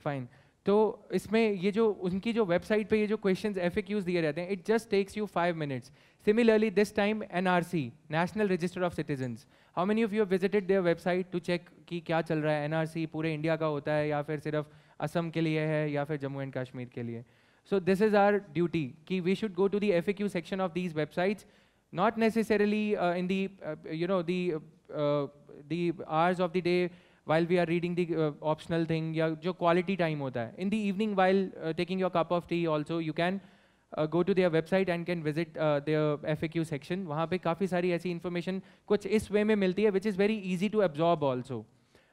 फाइन. तो इसमें ये जो उनकी जो वेबसाइट पे ये जो क्वेश्चंस FAQs दिए रहते हैं, it just takes you 5 minutes. Similarly, this time NRC, National Register of Citizens. How many of you have visited their website to check कि क्या चल रहा है? NRC पूरे इंडिया का होता है या फिर सिर्फ असम के लिए है या फिर जम्मू एंड कश्मीर के लिए? So this is our duty कि we should go to the FAQ section of these websites, not necessarily in the the hours of the day while we are reading the optional thing, या जो quality time होता है. In the evening while taking your cup of tea also, you can go to their website and can visit their FAQ section. वहाँ पे काफ़ी सारी ऐसी information कुछ इस way में मिलती है which is very easy to absorb also,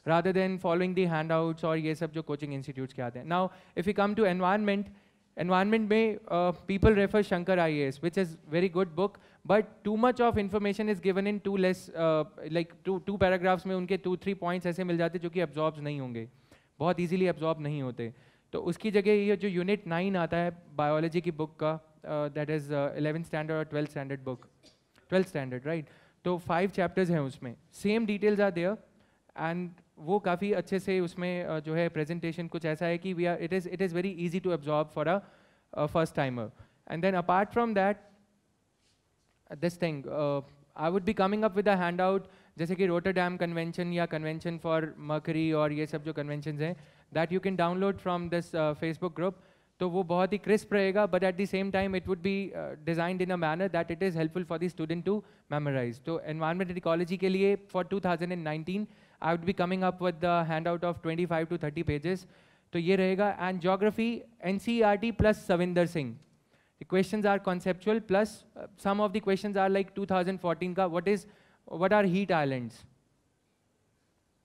rather than following the handouts और ये सब जो coaching institutes के आते हैं. Now, if we come to environment में people refer Shankar IAS, which is very good book, but too much of information is given in too less, like two paragraphs में उनके 2-3 points ऐसे मिल जाते जो कि absorb नहीं होंगे, बहुत easily absorb नहीं होते. तो उसकी जगह ये जो यूनिट 9 आता है बायोलॉजी की बुक का, दैट इज़ 11th स्टैंडर्ड और 12th standard book, 12th standard, right. तो 5 चैप्टर्स हैं उसमें, same details are there, and वो काफ़ी अच्छे से उसमें जो है प्रेजेंटेशन कुछ ऐसा है कि we are it is very easy to absorb for a first timer. And then apart from that this thing I would be coming up with a hand out, जैसे कि रोटरडैम कन्वेंशन या convention for mercury और ये सब जो convention हैं, that you can download from this Facebook group. तो वो बहुत ही crisp रहेगा, but at the same time it would be designed in a manner that it is helpful for the student to memorize. तो environment and ecology के लिए for 2019 I would be coming up with the handout of 25 to 30 pages. तो ये रहेगा. And geography NCERT plus Savinder Singh. The questions are conceptual plus some of the questions are like 2014 का what are heat islands?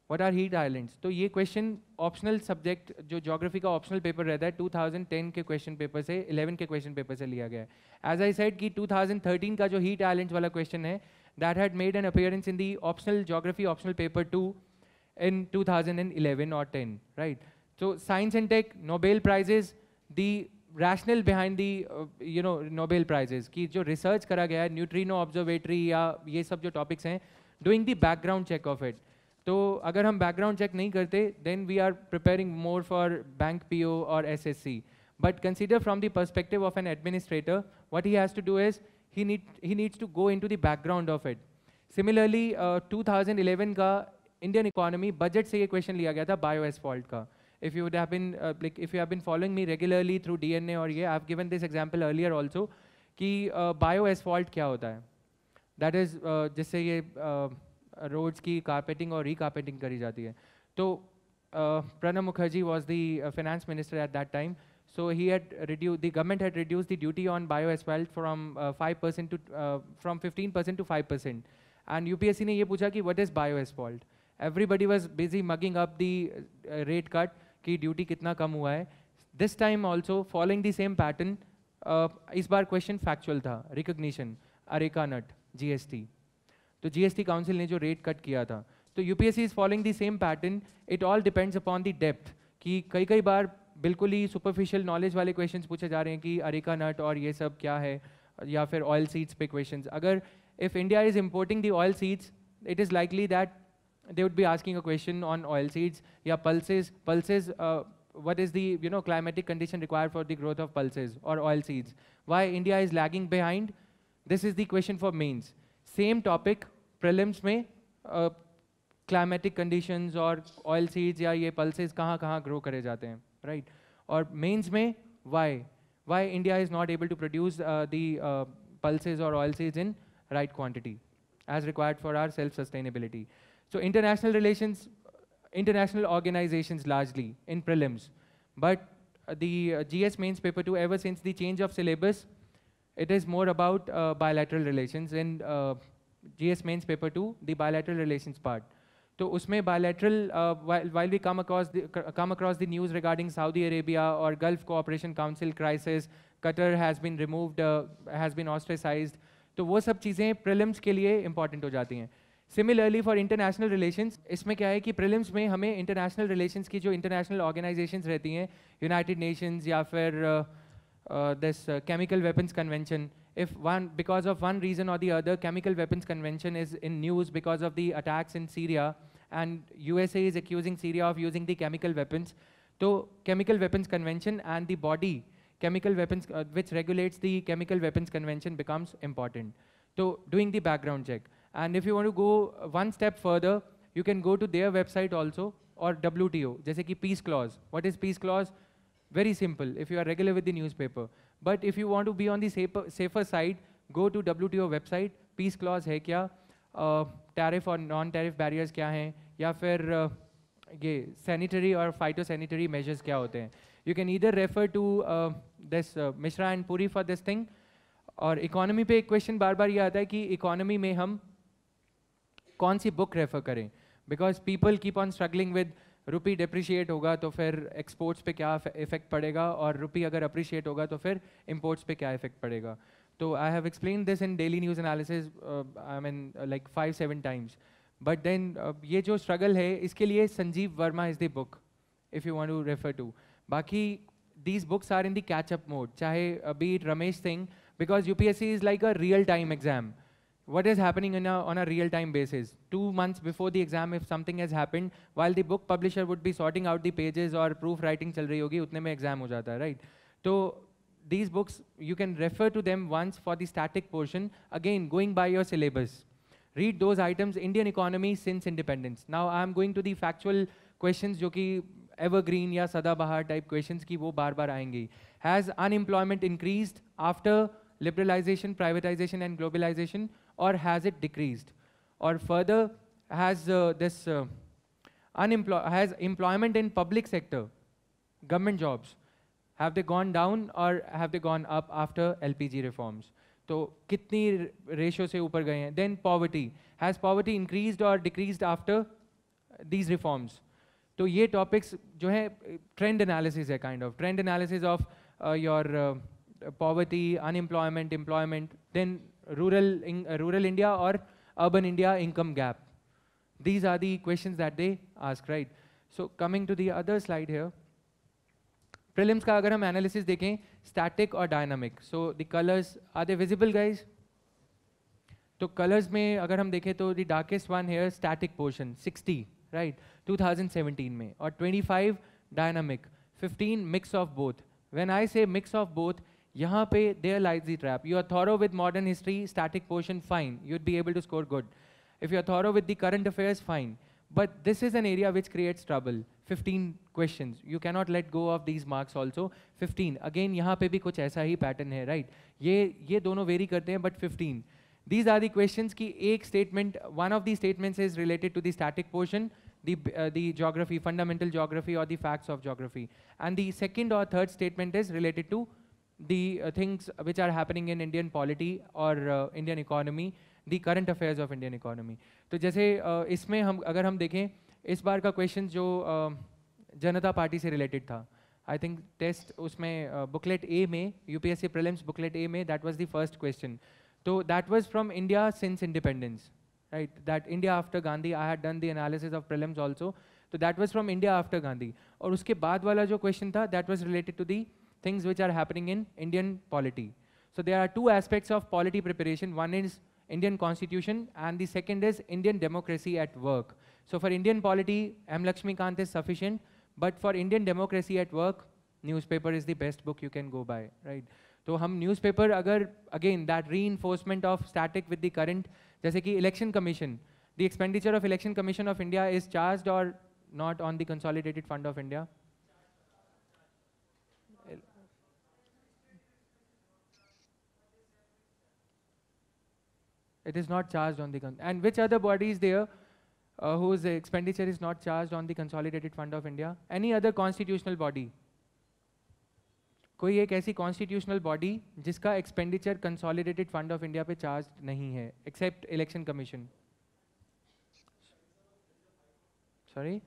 What are heat islands? तो ये question optional subject जो geography का optional paper रहता है 2010 के question paper से, 11 के क्वेश्चन पेपर से लिया गया है. एज आई सेड कि 2013 का जो हीट आइलैंड्स वाला क्वेश्चन है, that had made an appearance in the optional geography optional paper 2 इन 2011 और 10, right. So science and tech, Nobel prizes, the rationale behind the Nobel prizes कि जो research करा गया है, neutrino observatory या ये सब जो topics हैं, doing the background check of it. तो अगर हम background check नहीं करते, then we are preparing more for bank PO or SSC. But consider from the perspective of an administrator, what he has to do is he needs to go into the background of it. Similarly, 2011 का Indian economy budget से ये question लिया गया था bioasphalt का. If you would have been if you have been following me regularly through DNA और ये, I've given this example earlier also कि bioasphalt क्या होता है. That is जिससे ये रोड्स की कारपेटिंग और रीकारपेटिंग करी जाती है. तो Pranab Mukherjee was the finance minister at that time. So he had reduced, the government had reduced the duty on bioasphalt from 5% to from 15% to 5%. And UPSC ने ये पूछा कि what is bioasphalt? Everybody was busy mugging up the rate cut कि duty कितना कम हुआ है. This time also following the same pattern, इस बार question factual था, रिकॉग्निशन, अरेका नट, GST. तो GST काउंसिल ने जो रेट कट किया था, तो UPSC is following the same pattern. It all depends upon the depth कि कई बार बिल्कुल ही सुपरफिशियल नॉलेज वाले क्वेश्चंस पूछे जा रहे हैं कि अरेका नट और ये सब क्या है, या फिर ऑयल सीड्स पे क्वेश्चंस. अगर if India is importing the oil seeds, it is likely that they would be asking a question on oil seeds. Yeah, pulses. What is the climatic condition required for the growth of pulses or oil seeds? Why India is lagging behind? This is the question for mains. Same topic, prelims में climatic conditions और oil seeds या ये pulses कहाँ grow करे जाते हैं, right? और mains में why India is not able to produce the pulses or oil seeds in right quantity as required for our self-sustainability. So international relations, international organizations largely in prelims, but the GS mains paper 2, ever since the change of syllabus, it is more about bilateral relations. In GS mains paper 2, the bilateral relations part. So usme bilateral, while we come across the news regarding Saudi Arabia or Gulf Cooperation Council crisis, Qatar has been removed, has been ostracized. तो वो सब चीज़ें prelims के लिए important हो जाती हैं. Similarly for international relations, इसमें क्या है कि प्रीलिम्स में हमें इंटरनेशनल रिलेशंस की जो इंटरनेशनल ऑर्गेनाइजेशंस रहती हैं, यूनाइटेड नेशंस या फिर this chemical weapons convention, if because of one reason or the other, chemical weapons convention is in news because of the attacks in Syria, and USA is accusing Syria of using the chemical weapons. So chemical weapons convention and the body chemical weapons which regulates the chemical weapons convention becomes important. So doing the background check. And if you want to go one step further, you can go to their website also, or WTO, जैसे कि peace clause. What is peace clause? Very simple, if you are regular with the newspaper. But if you want to be on the safer side, go to WTO website, peace clause है क्या, tariff और non-tariff barriers क्या हैं, या फिर ये sanitary और phytosanitary measures क्या होते हैं. You can either refer to this Mishra and Puri for this thing, और economy पे एक question बार बार ये आता है कि economy में हम कौन सी book refer करें, because people keep on struggling with rupee depreciate होगा तो फिर exports पे क्या effect पड़ेगा, और रुपी अगर appreciate होगा तो फिर imports पे क्या effect पड़ेगा. तो I have explained this in daily news analysis, I mean like 5-7 times. But then ये जो struggle है, इसके लिए Sanjeev Verma is the book, if you want to refer to. बाकी these books are in the catch-up mode. चाहे be it Ramesh Singh, because UPSC is like a real-time exam. What is happening on a real-time basis? 2 months before the exam, if something has happened, while the book publisher would be sorting out the pages or proof writing चल रही होगी, उतने में exam हो जाता है, right? तो these books, you can refer to them once for the static portion, again going by your syllabus. Read those items, Indian economy since independence. Now I am going to the factual questions जो कि evergreen या सदाबहार type questions की वो बार बार आएंगी. Has unemployment increased after liberalization, privatization and globalization, or has it decreased? Or further, has has employment in public sector, government jobs, have they gone down or have they gone up after LPG reforms? तो कितनी ratio से ऊपर गए हैं? Then poverty, has poverty increased or decreased after these reforms? तो ये topics जो है trend analysis है, kind of trend analysis of your poverty, unemployment, employment, then rural India or urban India income gap. These are the questions that they ask, right? So coming to the other slide here, prelims का अगर हम analysis देखें, static और dynamic. So the colors, are they visible, guys? तो colors में अगर हम देखें तो the darkest one here, static portion, 60, right? 2017 में, और 25 dynamic, 15 mix of both. When I say mix of both, यहाँ पे there lies the trap. You are thorough with modern history, static portion, fine. You'd be able to score good. If you are thorough with the current affairs, fine. But this is an area which creates trouble. 15 questions. You cannot let go of these marks also. 15. Again, यहाँ पे भी कुछ ऐसा ही pattern है, right? ये दोनों vary करते हैं, but 15. These are the questions की एक statement, one of the statements is related to the static portion, the geography, fundamental geography or the facts of geography. And the second or third statement is related to the things which are happening in Indian polity or Indian economy, the current affairs of Indian economy. तो जैसे इसमें हम अगर हम देखें इस बार का question जो जनता पार्टी से रिलेटेड था, आई थिंक टेस्ट उसमें बुकलेट ए में, यूपीएससी प्रीलिम्स बुकलेट ए में, that was the first question. तो that was from India since independence, right? That India after Gandhi, I had done the analysis of prelims also. तो that was from India after Gandhi. और उसके बाद वाला जो question था that was related to the things which are happening in Indian polity. So there are two aspects of polity preparation. One is Indian constitution and the second is Indian democracy at work. So for Indian polity, M. Lakshmikant is sufficient, but for Indian democracy at work, newspaper is the best book you can go by, right? तो हम newspaper अगर again that reinforcement of static with the current, जैसे कि election commission, the expenditure of election commission of India is charged or not on the consolidated fund of India? It is not charged on the and which other body is there whose expenditure is not charged on the consolidated fund of India? Any other constitutional body? कोई एक ऐसी constitutional body जिसका expenditure consolidated fund of India पे charged नहीं है except election commission? Sorry?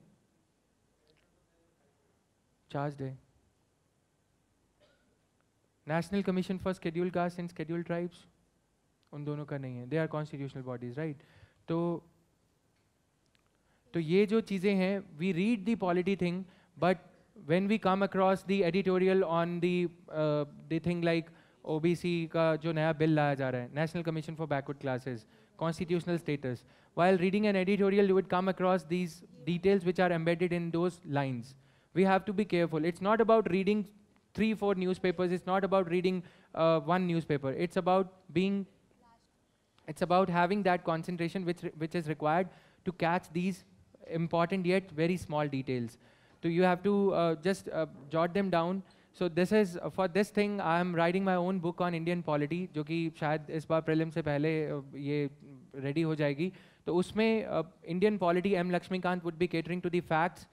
Charged है. National Commission for Scheduled Castes and Scheduled Tribes? उन दोनों का नहीं है. They are constitutional bodies, right? तो ये जो चीज़ें हैं, we read the polity thing, but when we come across the editorial on the thing like OBC का जो नया बिल लाया जा रहा है, national commission for backward classes, constitutional status, while reading an editorial you would come across these details which are embedded in those lines. We have to be careful. It's not about reading 3-4 newspapers, it's not about reading one newspaper, it's about having that concentration which is required to catch these important yet very small details. So you have to just jot them down. So this is for this thing I am writing my own book on Indian polity, जो कि शायद इस बार prelim से पहले ये ready हो जाएगी. तो उसमें Indian polity M. Lakshmikant would be catering to the facts.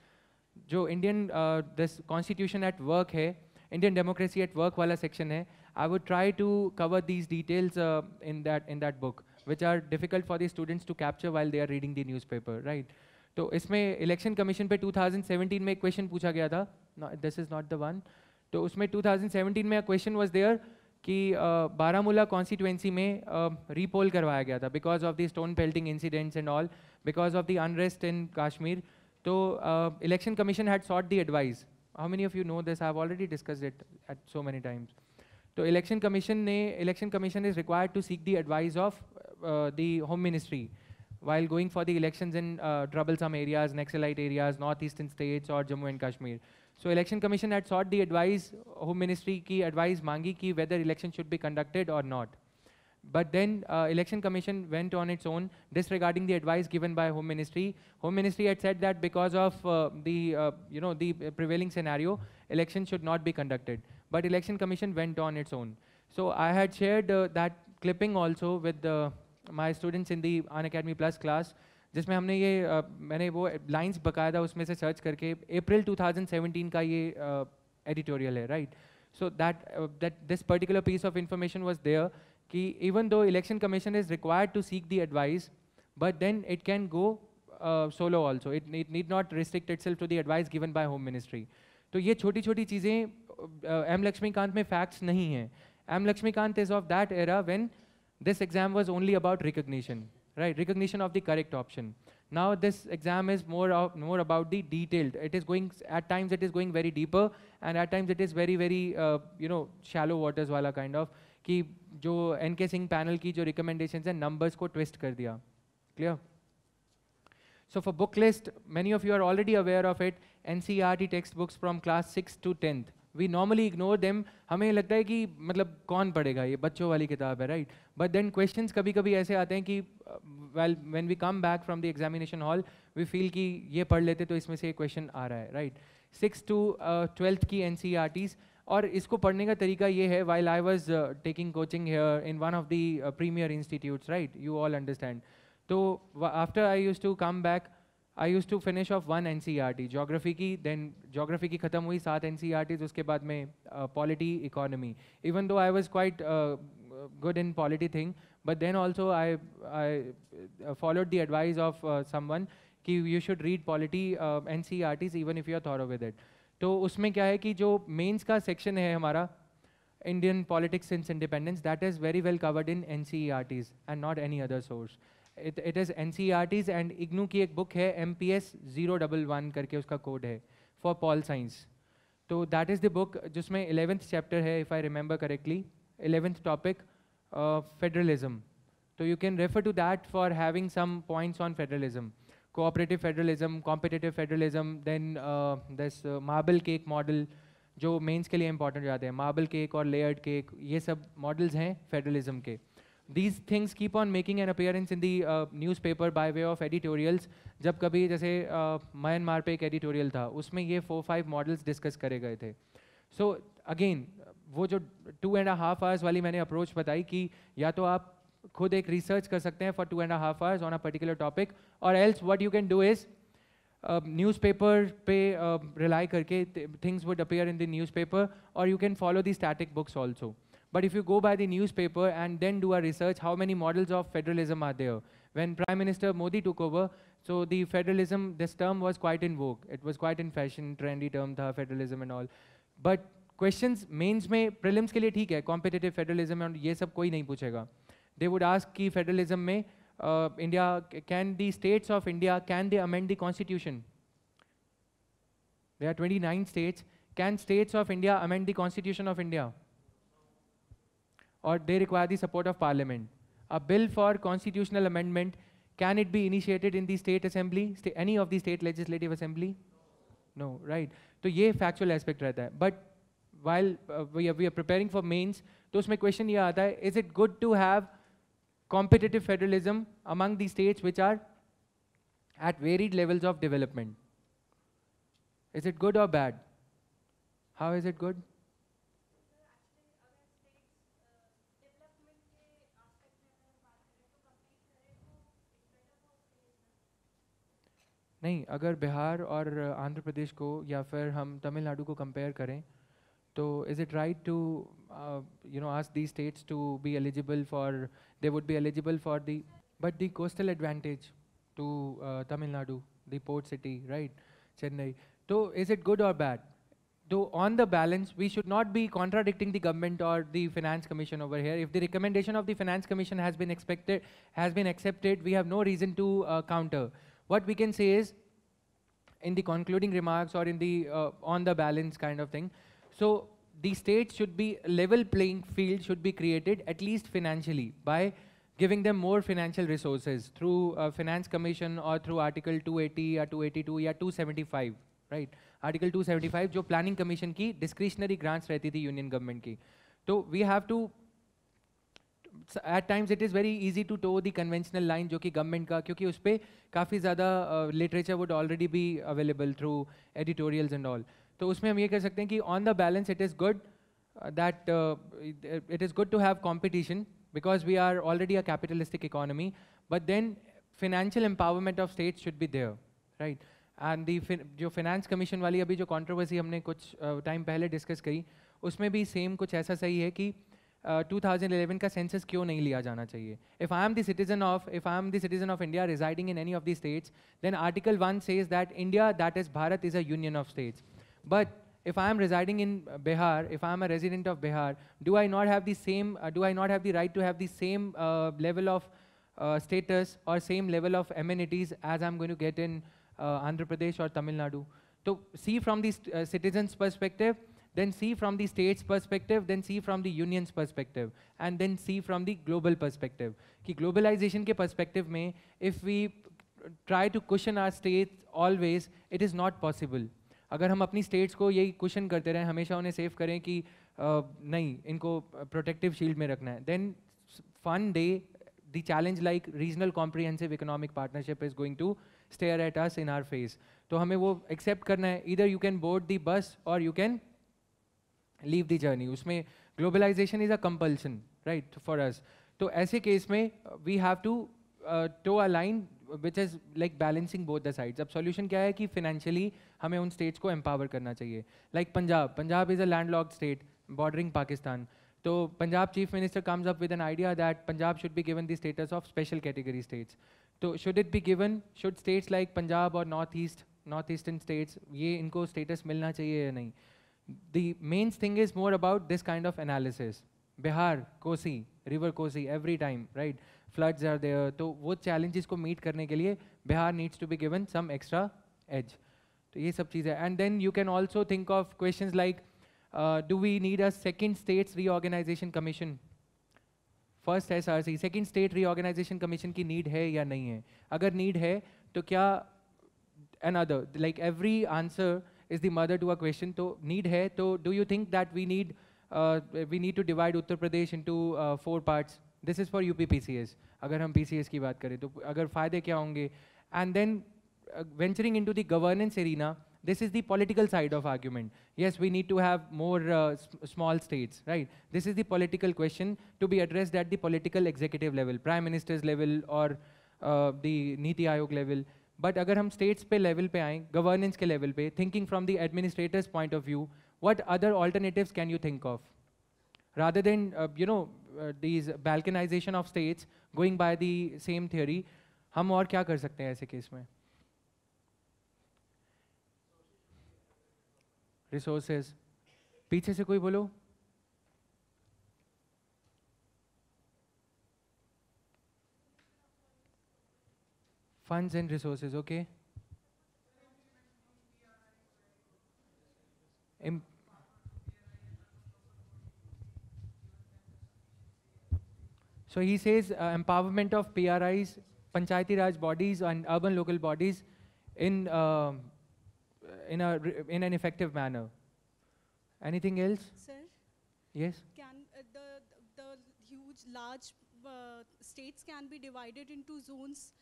जो Indian this constitution at work है, Indian democracy at work वाला section है, I would try to cover these details in that book, which are difficult for the students to capture while they are reading the newspaper, right? तो इसमें election commission पे 2017 में एक question पूछा गया था. No, this is not the one. तो उसमें 2017 में a question was there कि बारामूला constituency में repoll करवाया गया था because of the stone pelting incidents and all, because of the unrest in Kashmir. तो election commission had sought the advice. How many of you know this? I have already discussed it at so many times. So election commission is required to seek the advice of the Home Ministry while going for the elections in troublesome areas, Naxalite areas, northeastern states or Jammu and Kashmir. So election commission had sought the advice, Home Ministry की advice मांगी कि whether election should be conducted or not. But then election commission went on its own, disregarding the advice given by Home Ministry. Home Ministry had said that because of the prevailing scenario, election should not be conducted. But election commission went on its own. So I had shared that clipping also with my students in the Unacademy Plus class, जिसमें हमने ये मैंने वो lines बकायदा उसमें से search करके April 2017 का ये editorial है, right? So that this particular piece of information was there. कि even though election commission is required to seek the advice, but then it can go solo also. It need not restrict itself to the advice given by Home Ministry. तो ये छोटी छोटी चीज़ें M. Lakshmikant में facts नहीं हैं. M. Lakshmikant is of that era when this exam was only about recognition, right? Recognition of the correct option. Now this exam is more about the detailed. It is going at times it is going very deeper, and at times it is very shallow waters वाला kind of. कि जो NK Singh panel की जो recommendations हैं numbers को twist कर दिया. Clear? So for book list, many of you are already aware of it. NCERT textbooks from class 6 to 10th. We normally ignore them. हमें लगता है कि मतलब कौन पढ़ेगा ये बच्चों वाली किताब है, right? But then questions कभी-कभी ऐसे आते हैं कि when we come back from the examination hall, we feel कि ये पढ़ लेते तो इसमें से एक question आ रहा है, right? 6 to 12th की NCERTs. और इसको पढ़ने का तरीका ये है, while I was taking coaching here in one of the premier institutes, right? You all understand. So after I used to come back, I used to finish off one NCERT, geography की, then geography की ख़त्म हुई 7 NCERTs, उसके बाद में polity, economy. Even though I was quite good in polity thing, but then also I followed the advice of someone कि you should read polity NCERTs even if you are thorough with it. तो उसमें क्या है कि जो mains का section है हमारा Indian politics since independence, that is very well covered in NCERTs and not any other source. it is NCERTs and IGNU की एक book है MPS 011 करके उसका code है for Pol Science. तो that is the book जिसमें 11th chapter है if I remember correctly, 11th topic federalism. So you can refer to that for having some points on federalism. Cooperative federalism, competitive federalism, then this marble cake model जो mains के लिए important जाते हैं, marble cake और layered cake, ये सब models हैं federalism के. These things keep on making an appearance in the newspaper by way of editorials. जब कभी जैसे म्यांमार पे एक एडिटोरियल था, उसमें ये 4-5 मॉडल्स डिस्कस करे गए थे. सो अगेन वो जो 2.5 hours वाली मैंने अप्रोच बताई कि या तो आप खुद एक रिसर्च कर सकते हैं for 2.5 hours on a particular topic, और else what you can do is newspaper पे रिलाई करके things would appear in the newspaper, और you can follow the static books also. But if you go by the newspaper and then do a research, how many models of federalism are there? When Prime Minister Modi took over, so the federalism, this term was quite in vogue. It was quite in fashion, trendy term tha, federalism and all. But questions mains में prelims के लिए ठीक है, competitive federalism और ये सब कोई नहीं पूछेगा. They would ask कि federalism में India, can the states of India, can they amend the constitution? There are 29 states. Can states of India amend the constitution of India? Or they require the support of parliament. A bill for constitutional amendment, can it be initiated in the state assembly, any of the state legislative assembly? No, right? तो ये factual aspect रहता है. But while we are preparing for mains, तो उसमें question ये आता है, is it good to have competitive federalism among the states which are at varied levels of development? Is it good or bad? How is it good? नहीं, अगर बिहार और आंध्र प्रदेश को या फिर हम तमिलनाडु को कंपेयर करें, तो is it right to ask the states to be eligible for, they would be eligible for the, but the coastal advantage to Tamil Nadu, the port city, right, Chennai. तो इज़ इट गुड और bad? So on the balance, we should not be contradicting the government or the Finance Commission over here. If the recommendation of the Finance Commission has been accepted, we have no reason to counter. What we can say is, in the concluding remarks or in the on the balance kind of thing, so the states should be, level playing field should be created at least financially by giving them more financial resources through Finance Commission or through Article 280 or 282 or 275, right? Article 275 जो planning commission की discretionary grants रहती थी union government की. तो we have to, at times it is very easy to toe the conventional line जो कि government का, क्योंकि उस पर काफ़ी ज़्यादा literature would already be available through editorials and all. तो उसमें हम ये कह सकते हैं कि on the balance it is good that it is good to have competition because we are already a capitalistic economy, but then financial empowerment of states should be there, right. And the जो finance commission वाली अभी जो controversy हमने कुछ time पहले discuss करी, उसमें भी सेम कुछ ऐसा सही है कि 2011 का सेंसस क्यों नहीं लिया जाना चाहिए. If I am the citizen of India residing in any of the states, then article 1 says that India, that is Bharat, is a union of states. But if I am residing in Bihar, if I am a resident of Bihar, do I not have the right to have the same level of status or same level of amenities as I am going to get in Andhra Pradesh or Tamil Nadu? So see from the citizens' perspective, then see from the state's perspective, then see from the union's perspective, and then see from the global perspective. कि globalization के perspective में, if we try to cushion our states always, it is not possible. अगर हम अपनी states को यही question करते रहें, हमेशा उन्हें सेव करें कि नहीं इनको प्रोटेक्टिव शील्ड में रखना है, then one day the challenge like regional comprehensive economic partnership is going to stare at us in our face. तो हमें वो एक्सेप्ट करना है, either you can board the bus or you can leave the journey. उसमें globalization is a compulsion, right, for us. तो ऐसे case में we have to toe a line which is like balancing both the sides. अब solution क्या है कि financially हमें उन states को empower करना चाहिए. Like Punjab is a landlocked state bordering Pakistan. तो Punjab Chief Minister comes up with an idea that Punjab should be given the status of special category states. तो should it be given? Should states like Punjab or northeastern states, ये इनको status मिलना चाहिए या नहीं? The main thing is more about this kind of analysis. Bihar, Kosi, river Kosi, every time, right? Floods are there. तो वो challenges को meet करने के लिए Bihar needs to be given some extra edge. तो ये सब चीज़ें. And then you can also think of questions like, do we need a second states reorganization commission? First SRC, second state reorganization commission की need है या नहीं है? अगर need है तो क्या another, like every answer is the mother to a question. तो need है तो do you think that we need to divide Uttar Pradesh into 4 parts? This is for UP PCS. अगर हम PCS की बात करें तो अगर फ़ायदे क्या होंगे? And then venturing into the governance arena, this is the political side of argument. Yes, we need to have more small states, right? This is the political question to be addressed at the political executive level, Prime Minister's level or the Niti Aayog level. But अगर हम states पे level पे आएं, governance के level पे, thinking from the administrator's point of view, what other alternatives can you think of? Rather than, these balkanization of states, going by the same theory, हम और क्या कर सकते हैं ऐसे केस में? Resources. पीछे से कोई बोलो. Funds and resources, okay. So he says empowerment of PRIs, Panchayati Raj bodies and urban local bodies in an effective manner. Anything else? Sir? Yes? Can the huge, large states can be divided into zones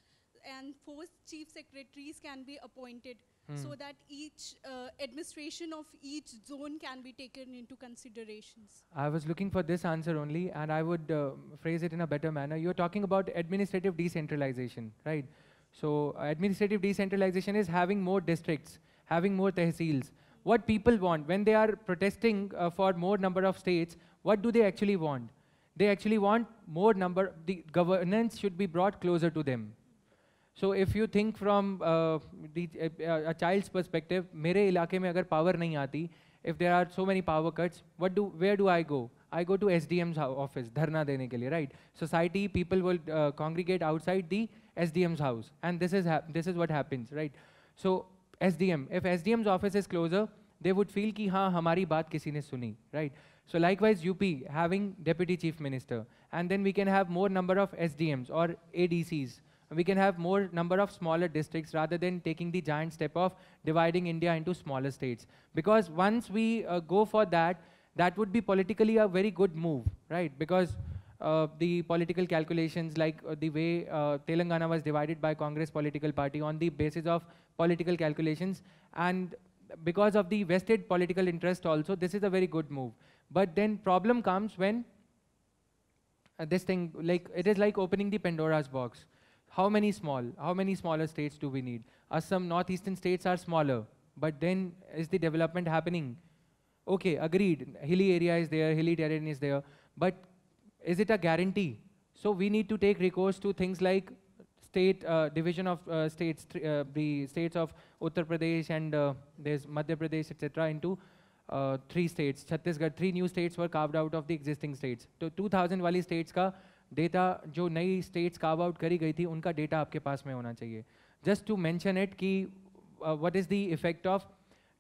and 4 chief secretaries can be appointed so that each administration of each zone can be taken into considerations. I was looking for this answer only, and I would phrase it in a better manner. You're talking about administrative decentralization, right? So administrative decentralization is having more districts, having more tehsils. What people want when they are protesting for more number of states, what do they actually want? They actually want more number, the governance should be brought closer to them. So if you think from a child's perspective, मेरे इलाके में अगर power नहीं आती, if there are so many power cuts, where do I go? I go to SDM's office, धरना देने के लिए, right? Society, people will congregate outside the SDM's house, and this is what happens, right? So SDM, if SDM's office is closer, they would feel कि हाँ हमारी बात किसी ने सुनी, right? So likewise UP having deputy chief minister, and then we can have more number of SDMs or ADCs. We can have more number of smaller districts rather than taking the giant step of dividing India into smaller states. Because once we go for that, that would be politically a very good move, right? Because the political calculations, like the way Telangana was divided by Congress political party on the basis of political calculations, and because of the vested political interest also, this is a very good move. But then problem comes when this thing, like it is like opening the Pandora's box. How many smaller states do we need? Some northeastern states are smaller, but then is the development happening? Okay, agreed, hilly area is there, hilly terrain is there, but is it a guarantee? So we need to take recourse to things like state division of states, the states of Uttar Pradesh and there's Madhya Pradesh, etc. into 3 states. Chhattisgarh, 3 new states were carved out of the existing states. So 2000 वाली states का data जो नई states carve out करी गई थी उनका data आपके पास में होना चाहिए. जस्ट टू मेंशन इट कि what is the effect of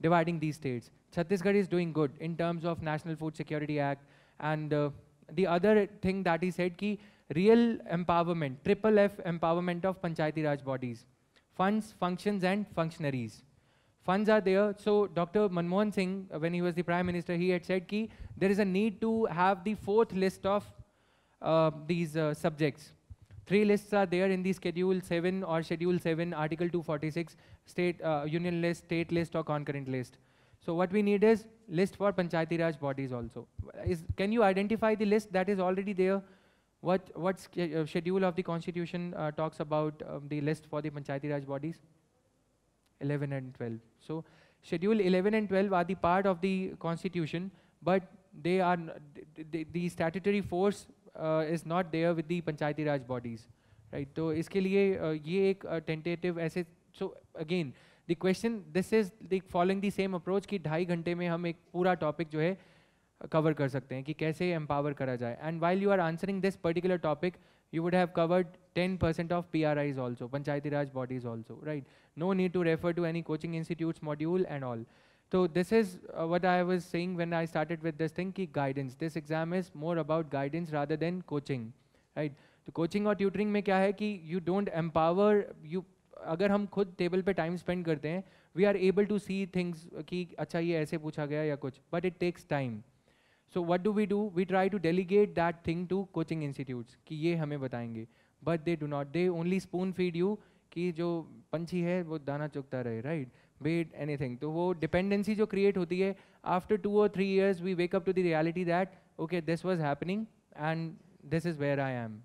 dividing the states. Chhattisgarh is doing good in terms of national food security act, and the other thing that he said कि real empowerment, triple F empowerment of Panchayati Raj bodies, funds, functions and functionaries. Funds are there. So Dr. Manmohan Singh, when he was the Prime Minister, he had said कि there is a need to have the 4th list of these subjects. 3 lists are there in the Schedule 7 or Schedule 7, Article 246, state union list, state list or concurrent list. So what we need is list for Panchayati Raj bodies also. Can you identify the list that is already there? What schedule of the Constitution talks about the list for the Panchayati Raj bodies? 11 and 12. So Schedule 11 and 12 are the part of the Constitution, but they are the statutory force is not there with the Panchayati Raj bodies, right? तो इसके लिए ये एक tentative ऐसे. So again, the question, this is the following the same approach कि 2.5 घंटे में हम एक पूरा topic जो है कवर कर सकते हैं कि कैसे एम्पावर करा जाए. And while you are answering this particular topic, you would have covered 10% of PRIs also, Panchayati Raj bodies also, right? No need to refer to any coaching institutes module and all. So this is what I was saying when I started with this thing, ki guidance. This exam is more about guidance rather than coaching, right? तो coaching और tutoring में क्या है कि you don't empower you. अगर हम खुद table पे टाइम स्पेंड करते हैं, we are able to see things कि अच्छा ये ऐसे पूछा गया या कुछ, but it takes time. So what do? We try to delegate that thing to coaching institutes कि ये हमें बताएंगे, but they do not. They only spoon feed you कि जो पंछी है वो दाना चुगता रहे, right? Wait anything. तो वो dependency जो create होती है, after 2 or 3 years we wake up to the reality that okay, this was happening and this is where I am.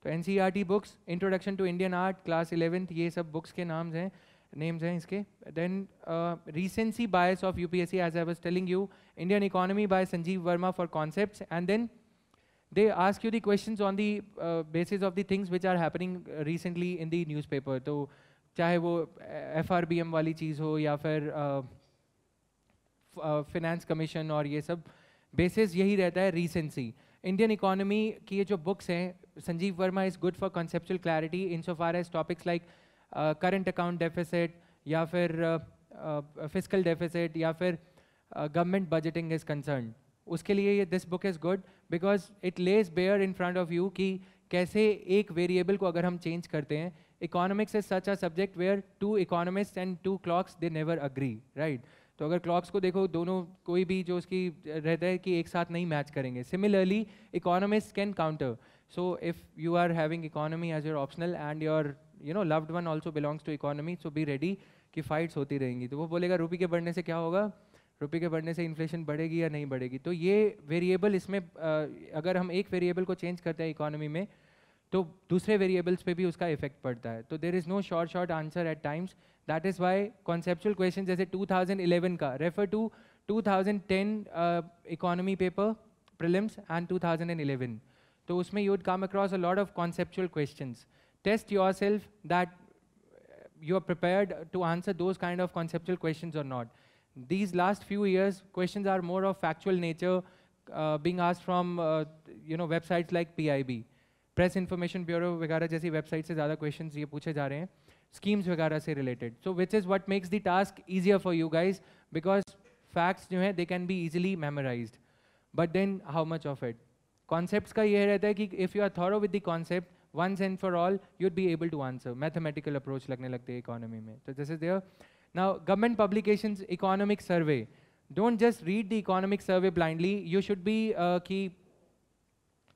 तो NCERT books, Introduction to Indian Art, class 11th, ये सब books के names हैं इसके. Then recency bias of UPSC, as I was telling you, Indian Economy by Sanjeev Verma for concepts, and then they ask you the questions on the basis of the things which are happening recently in the newspaper. तो चाहे वो FRBM वाली चीज़ हो या फिर finance commission और ये सब basis यही रहता है recency. Indian economy की ये जो books हैं, Sanjeev Verma is good for conceptual clarity insofar as topics like current account deficit या फिर fiscal deficit या फिर government budgeting is concerned. उसके लिए ये this book is good because it lays bare in front of you कि कैसे एक variable को अगर हम change करते हैं. Economics is such a subject where two economists and two clocks they never agree, right? तो अगर clocks को देखो, दोनों कोई भी जो उसकी रहता है कि एक साथ नहीं मैच करेंगे. Similarly, economists can counter. So if you are having economy as your optional and your loved one also belongs to economy, so be ready कि fights होती रहेंगी. तो वो बोलेगा रुपये के बढ़ने से क्या होगा, रुपये के बढ़ने से इन्फ्लेशन बढ़ेगी या नहीं बढ़ेगी. तो ये वेरिएबल इसमें अगर हम एक वेरिएबल को चेंज करते हैं इकोनॉमी में तो दूसरे वेरिएबल्स पे भी उसका इफेक्ट पड़ता है. तो there is no short answer at times. That is why conceptual question जैसे 2011 का refer to 2010 economy paper prelims and 2011. तो उसमें you would come across a lot of conceptual questions. Test yourself that you are prepared to answer those kind of conceptual questions or not. These last few years, questions are more of factual nature, being asked from websites like PIB, Press Information Bureau वगैरह जैसी website से ज़्यादा questions ये पूछे जा रहे हैं, schemes वगैरह से related. So which is what makes the task easier for you guys because facts जो हैं they can be easily memorized. But then how much of it? Concepts का ये रहता है कि if you are thorough with the concept, once and for all, you'd be able to answer. Mathematical approach लगने लगते हैं economy में. So this is there. Now, government publications, economic survey. Don't just read the economic survey blindly. You should be कि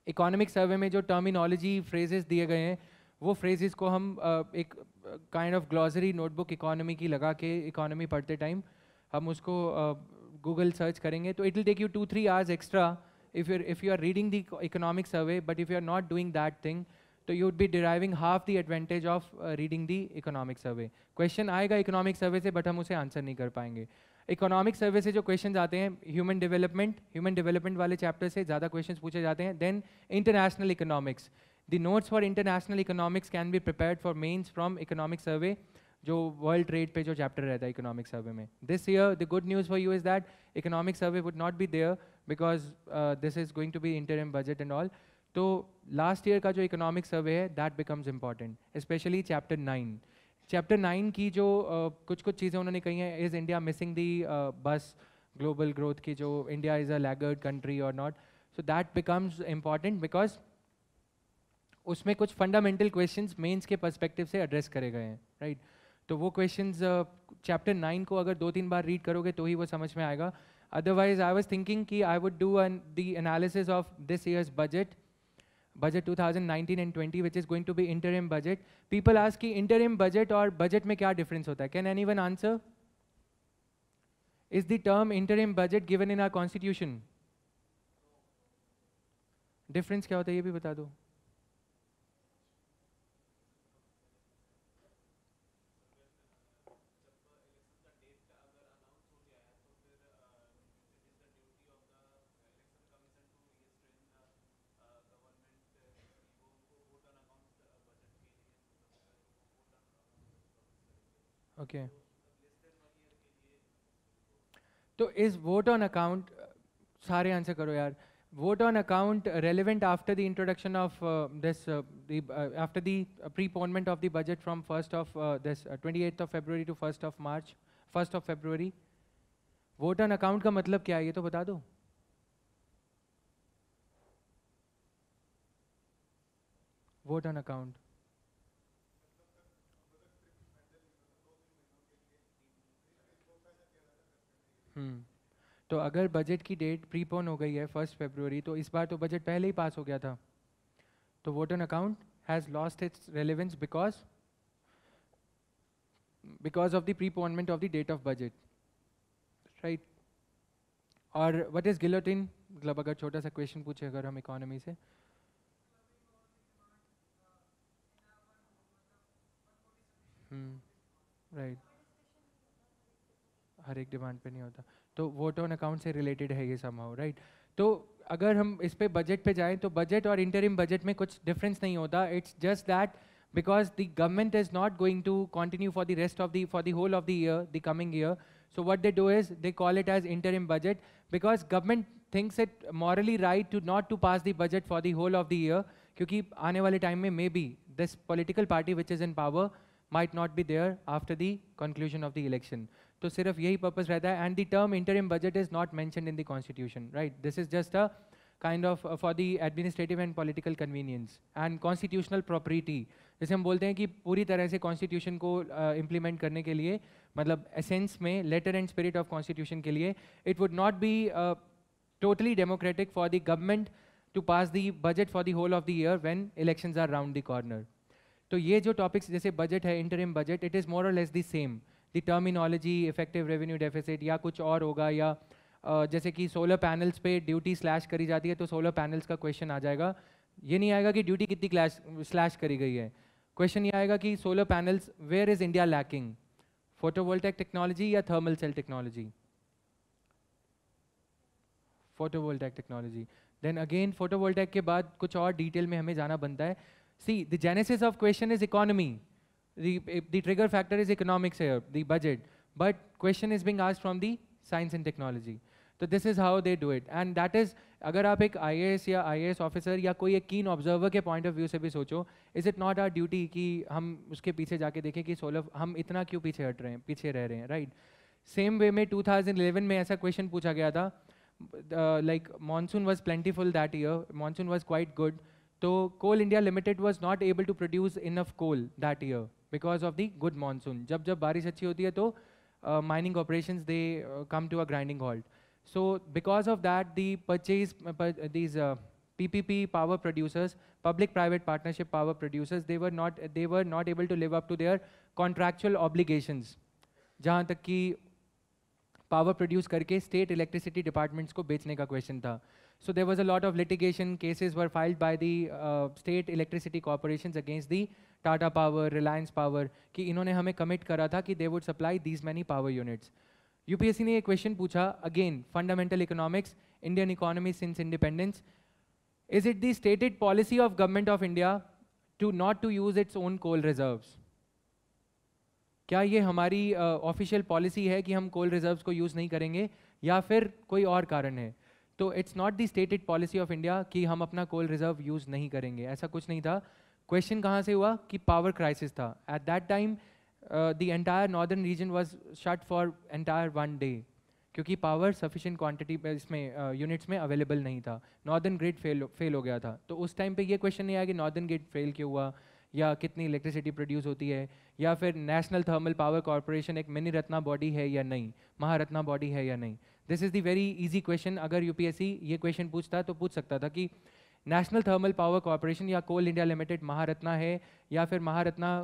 economic survey में जो terminology, phrases दिए गए हैं, वो phrases को हम एक kind of glossary notebook economy की लगा के economy पढ़ते time हम उसको Google search करेंगे. तो it will take you 2-3 hours extra if you are reading the economic survey. But if you are not doing that thing, तो you would be deriving half the advantage of reading the economic survey. Question आएगा economic survey से but हम उसे answer नहीं कर पाएंगे. Economic survey से जो questions आते हैं human development वाले chapter से ज़्यादा questions पूछे जाते हैं. Then international economics. The notes for international economics can be prepared for mains from economic survey जो world trade पे जो chapter रहता है economic survey में. This year the good news for you is that economic survey would not be there because this is going to be interim budget and all. तो last year का जो economic survey है that becomes important, specially chapter 9. Chapter 9 की जो कुछ चीज़ें उन्होंने कही हैं, इज़ इंडिया मिसिंग दी बस ग्लोबल ग्रोथ की, जो इंडिया इज़ अ लैगर्ड कंट्री और not. So that becomes important because उसमें कुछ फंडामेंटल क्वेश्चंस मेंस के पर्सपेक्टिव से एड्रेस करे गए हैं, राइट. तो वो क्वेश्चंस चैप्टर 9 को अगर 2-3 बार रीड करोगे तो ही वो समझ में आएगा. अदरवाइज आई वाज थिंकिंग कि I would do the analysis of this years budget 2019 and 20 which is going to be interim budget. People ask कि interim budget और budget में क्या difference होता है? Can anyone answer? Is the term interim budget given in our constitution? Difference क्या होता है ये भी बता दो. तो इस वोट ऑन अकाउंट, सारे आंसर करो यार. Vote on account relevant after the introduction of after the preponement of the budget from 1st of 28th of February to 1st of March, 1st of February. Vote on account का मतलब क्या है ये तो बता दो. Vote on account. तो अगर बजट की डेट प्रीपोन हो गई है 1st फरवरी तो इस बार तो बजट पहले ही पास हो गया था. तो vote on account has lost its relevance because of the preponement of the date of budget, right. और व्हाट इज गिलोटिन, मतलब अगर छोटा सा क्वेश्चन पूछे अगर हम इकोनॉमी से. राइट. हर एक डिमांड पे नहीं होता. तो वोट ऑन अकाउंट से रिलेटेड है ये समहाउ, राइट. तो अगर हम इस पे बजट पे जाएं तो बजट और इंटरिम बजट में कुछ डिफरेंस नहीं होता. It's just that because the government is not going to continue for the rest of the whole of the year, the coming year. So what they do is they call it as interim budget because government thinks it morally right to not to pass the budget for the whole of the year, क्योंकि आने वाले time में maybe this political party which is in power might not be there after the conclusion of the election. तो सिर्फ यही purpose रहता है. And the term interim budget is not mentioned in the constitution, right? This is just a kind of for the administrative and political convenience and constitutional propriety. जैसे हम बोलते हैं कि पूरी तरह से कॉन्स्टिट्यूशन को इम्प्लीमेंट करने के लिए, मतलब एसेंस में letter and spirit of constitution के लिए, it would not be totally democratic for the government to pass the budget for the whole of the year when elections are round the corner. तो ये जो topics जैसे budget है, interim budget, it is more or less the same. The terminology, effective revenue deficit या कुछ और होगा, या जैसे कि सोलर पैनल्स पे ड्यूटी स्लैश करी जाती है तो सोलर पैनल्स का क्वेश्चन आ जाएगा. ये नहीं आएगा कि ड्यूटी कितनी स्लैश करी गई है. क्वेश्चन ये आएगा कि solar panels where is India lacking, photovoltaic technology या thermal cell technology. Photovoltaic technology. Then again photovoltaic के बाद कुछ और डिटेल में हमें जाना बनता है. See the genesis of question is economy, the trigger factor is economics here, the budget, but question is being asked from the science and technology. तो this is how they do it. And that is, अगर आप एक IAS या IAS officer या कोई एक कीन observer के पॉइंट ऑफ व्यू से भी सोचो, is it not our duty कि हम उसके पीछे जाके देखें कि सोलर हम इतना क्यों पीछे हट रहे हैं, पीछे रह रहे हैं, राइट. सेम वे में 2011 में ऐसा क्वेश्चन पूछा गया था, like monsoon was plentiful that year, monsoon was quite good, तो coal India limited was not able to produce enough coal that year because of the good monsoon. जब जब बारिश अच्छी होती है तो mining operations they come to a grinding halt. So because of that, the these PPP power producers, public private partnership power producers, they were not able to live up to their contractual obligations. जहाँ तक कि power produce करके state electricity departments को बेचने का question था. So there was a lot of litigation, cases were filed by the state electricity corporations against the Tata Power, Reliance Power, कि इन्होंने हमें कमिट करा था कि they would supply these many power units. UPSC ने ये question पूछा, again fundamental economics, Indian economy since independence. Is it the stated policy of government of India to not to use its own coal reserves? क्या ये हमारी official policy है कि हम कोल reserves को यूज़ नहीं करेंगे या फिर कोई और कारण है? तो it's not the stated policy of India कि हम अपना कोल रिजर्व यूज़ नहीं करेंगे, ऐसा कुछ नहीं था. क्वेश्चन कहाँ से हुआ कि पावर क्राइसिस था. At that time the entire northern region was shut for entire 1 day क्योंकि पावर सफिशिएंट क्वांटिटी इसमें यूनिट्स में अवेलेबल नहीं था. नॉर्दर्न ग्रिड फेल हो गया था. तो उस टाइम पे ये क्वेश्चन नहीं आया कि नॉर्दर्न ग्रिड फेल क्यों हुआ या कितनी इलेक्ट्रिसिटी प्रोड्यूस होती है या फिर नेशनल थर्मल पावर कॉरपोरेशन एक मिनी रत्ना बॉडी है या नहीं, महारत्ना बॉडी है या नहीं. This is the very easy question. अगर यूपीएससी ये क्वेश्चन पूछता तो पूछ सकता था कि नेशनल थर्मल पावर कॉरपोरेशन या कोल इंडिया लिमिटेड महारत्ना है या फिर महारत्ना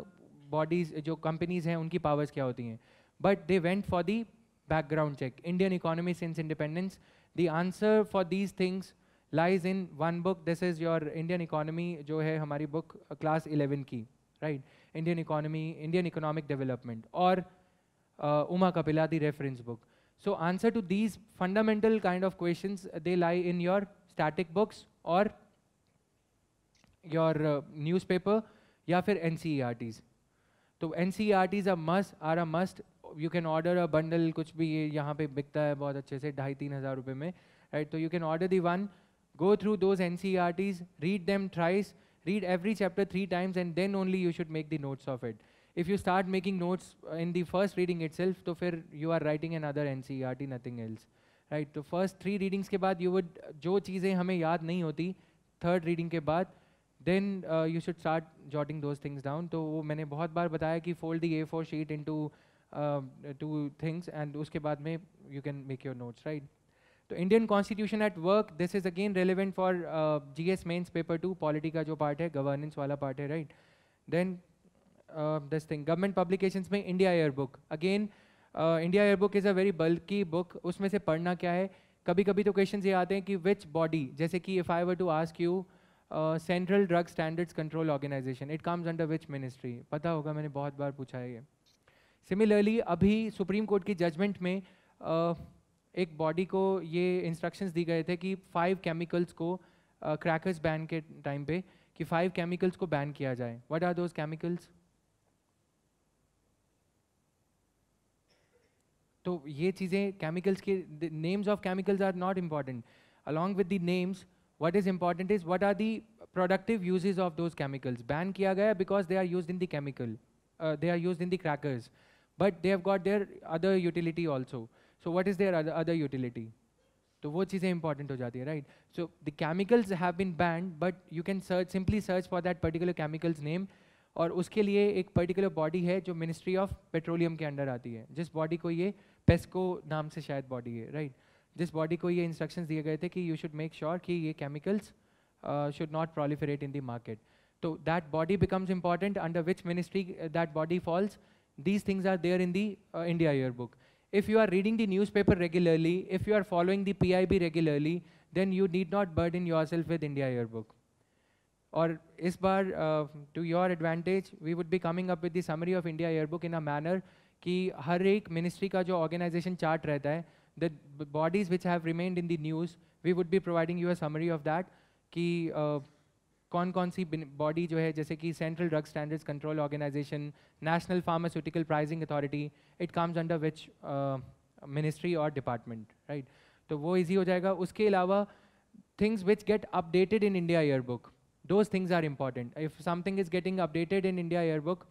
बॉडीज जो कंपनीज हैं उनकी पावर्स क्या होती हैं. But they went for the background check. Indian economy since independence, the answer for these things lies in one book. This is your Indian economy जो है हमारी book class 11 की, right? Indian economy, Indian economic development और Uma Kapila the reference book. So answer to these fundamental kind of questions they lie in your static books or your newspaper या फिर NCERTs. तो NCERTs are a must. You can order a bundle, कुछ भी ये यहाँ पे बिकता है बहुत अच्छे से 2,500-3,000 रुपये में. right? So you can order the one, go through those NCERTs, read them thrice, read every chapter 3 times, and then only you should make the notes of it. If you start making notes in the first reading itself, तो फिर you are writing another NCERT, nothing else, right? तो first 3 readings के बाद you would, जो चीज़ें हमें याद नहीं होती, third reading के बाद, then you should start jotting those things down. तो वो मैंने बहुत बार बताया कि fold the A4 sheet into 2 things, and उसके बाद में you can make your notes, right? तो Indian Constitution at work, this is again relevant for GS mains paper 2, polity का जो part है, governance वाला part है, right? Then this thing, government publications में India Yearbook. Again, India Yearbook is a very bulky book. उसमें से पढ़ना क्या है? कभी कभी तो questions ये आते हैं कि which body, जैसे कि if I were to ask you Central Drug Standards Control Organization, it comes under which ministry? पता होगा, मैंने बहुत बार पूछा है ये. Similarly, अभी सुप्रीम कोर्ट की जजमेंट में एक बॉडी को ये इंस्ट्रक्शंस दी गए थे कि 5 केमिकल्स को क्रैकर्स बैन के टाइम पे कि 5 केमिकल्स को बैन किया जाए. What are those chemicals? तो ये चीज़ें केमिकल्स के names of chemicals are not important. Along with the names, what is important is what are the productive uses of those chemicals. Ban kiya gaya because they are used in the chemical, they are used in the crackers, but they have got their other utility also. So what is their other utility? तो वो चीज़ें important हो जाती है, right? So the chemicals have been banned, but you can simply search for that particular chemical's name, और उसके लिए एक particular body है जो Ministry of Petroleum के अंडर आती है, जिस body को ये PESCO नाम से शायद body है, right? जिस बॉडी को ये इंस्ट्रक्शंस दिए गए थे कि यू शुड मेक श्योर कि ये chemicals should not proliferate in the market. तो that body becomes important, under which ministry that body falls. These things are there in the India Yearbook. If you are reading the newspaper regularly, if you are following the PIB regularly, then you need not burden yourself with India Yearbook. और इस बार to your advantage, we would be coming up with the summary of India Yearbook in a manner कि हर एक ministry का जो organisation chart रहता है, the bodies which have remained in the news, we would be providing you a summary of that कि कौन सी body जो है, जैसे कि central drug standards control organisation, national pharmaceutical pricing authority, it comes under which ministry और department, right? तो वो easy हो जाएगा. उसके अलावा things which get updated in India yearbook, those things are important. If something is getting updated in India yearbook,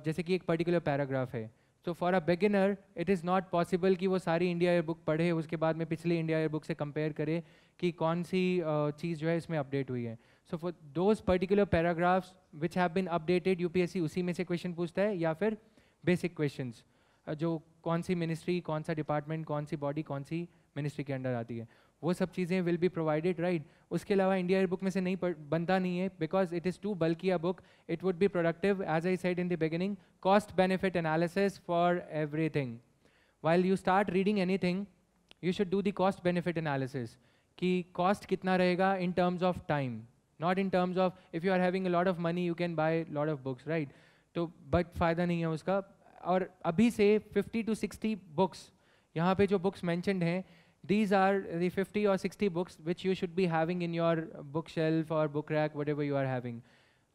जैसे कि एक पर्टिकुलर पैराग्राफ है, तो for a beginner it is not possible कि वो सारी इंडिया ईयरबुक पढ़े, उसके बाद में पिछली इंडिया ईयरबुक से कंपेयर करे कि कौन सी चीज़ जो है इसमें अपडेट हुई है. So for those particular paragraphs which have been updated, UPSC उसी में से क्वेश्चन पूछता है, या फिर बेसिक क्वेश्चंस जो कौन सी मिनिस्ट्री, कौन सा डिपार्टमेंट, कौन सी बॉडी, कौन सी मिनिस्ट्री के अंडर आती है, वो सब चीज़ें विल बी प्रोवाइडेड, राइट? उसके अलावा इंडिया ईयरबुक में से नहीं बनता नहीं है, because it is too bulky a book. It would be productive, as I said in the beginning, cost benefit analysis for everything. while you start reading anything, you should do the cost benefit analysis कि cost कितना रहेगा in terms of time, not in terms of if you are having a lot of money you can buy lot of books, right? तो but फ़ायदा नहीं है उसका. और अभी से 50 to 60 books, यहाँ पे जो books mentioned हैं, these are the 50 or 60 books which you should be having in your bookshelf or book rack, whatever you are having.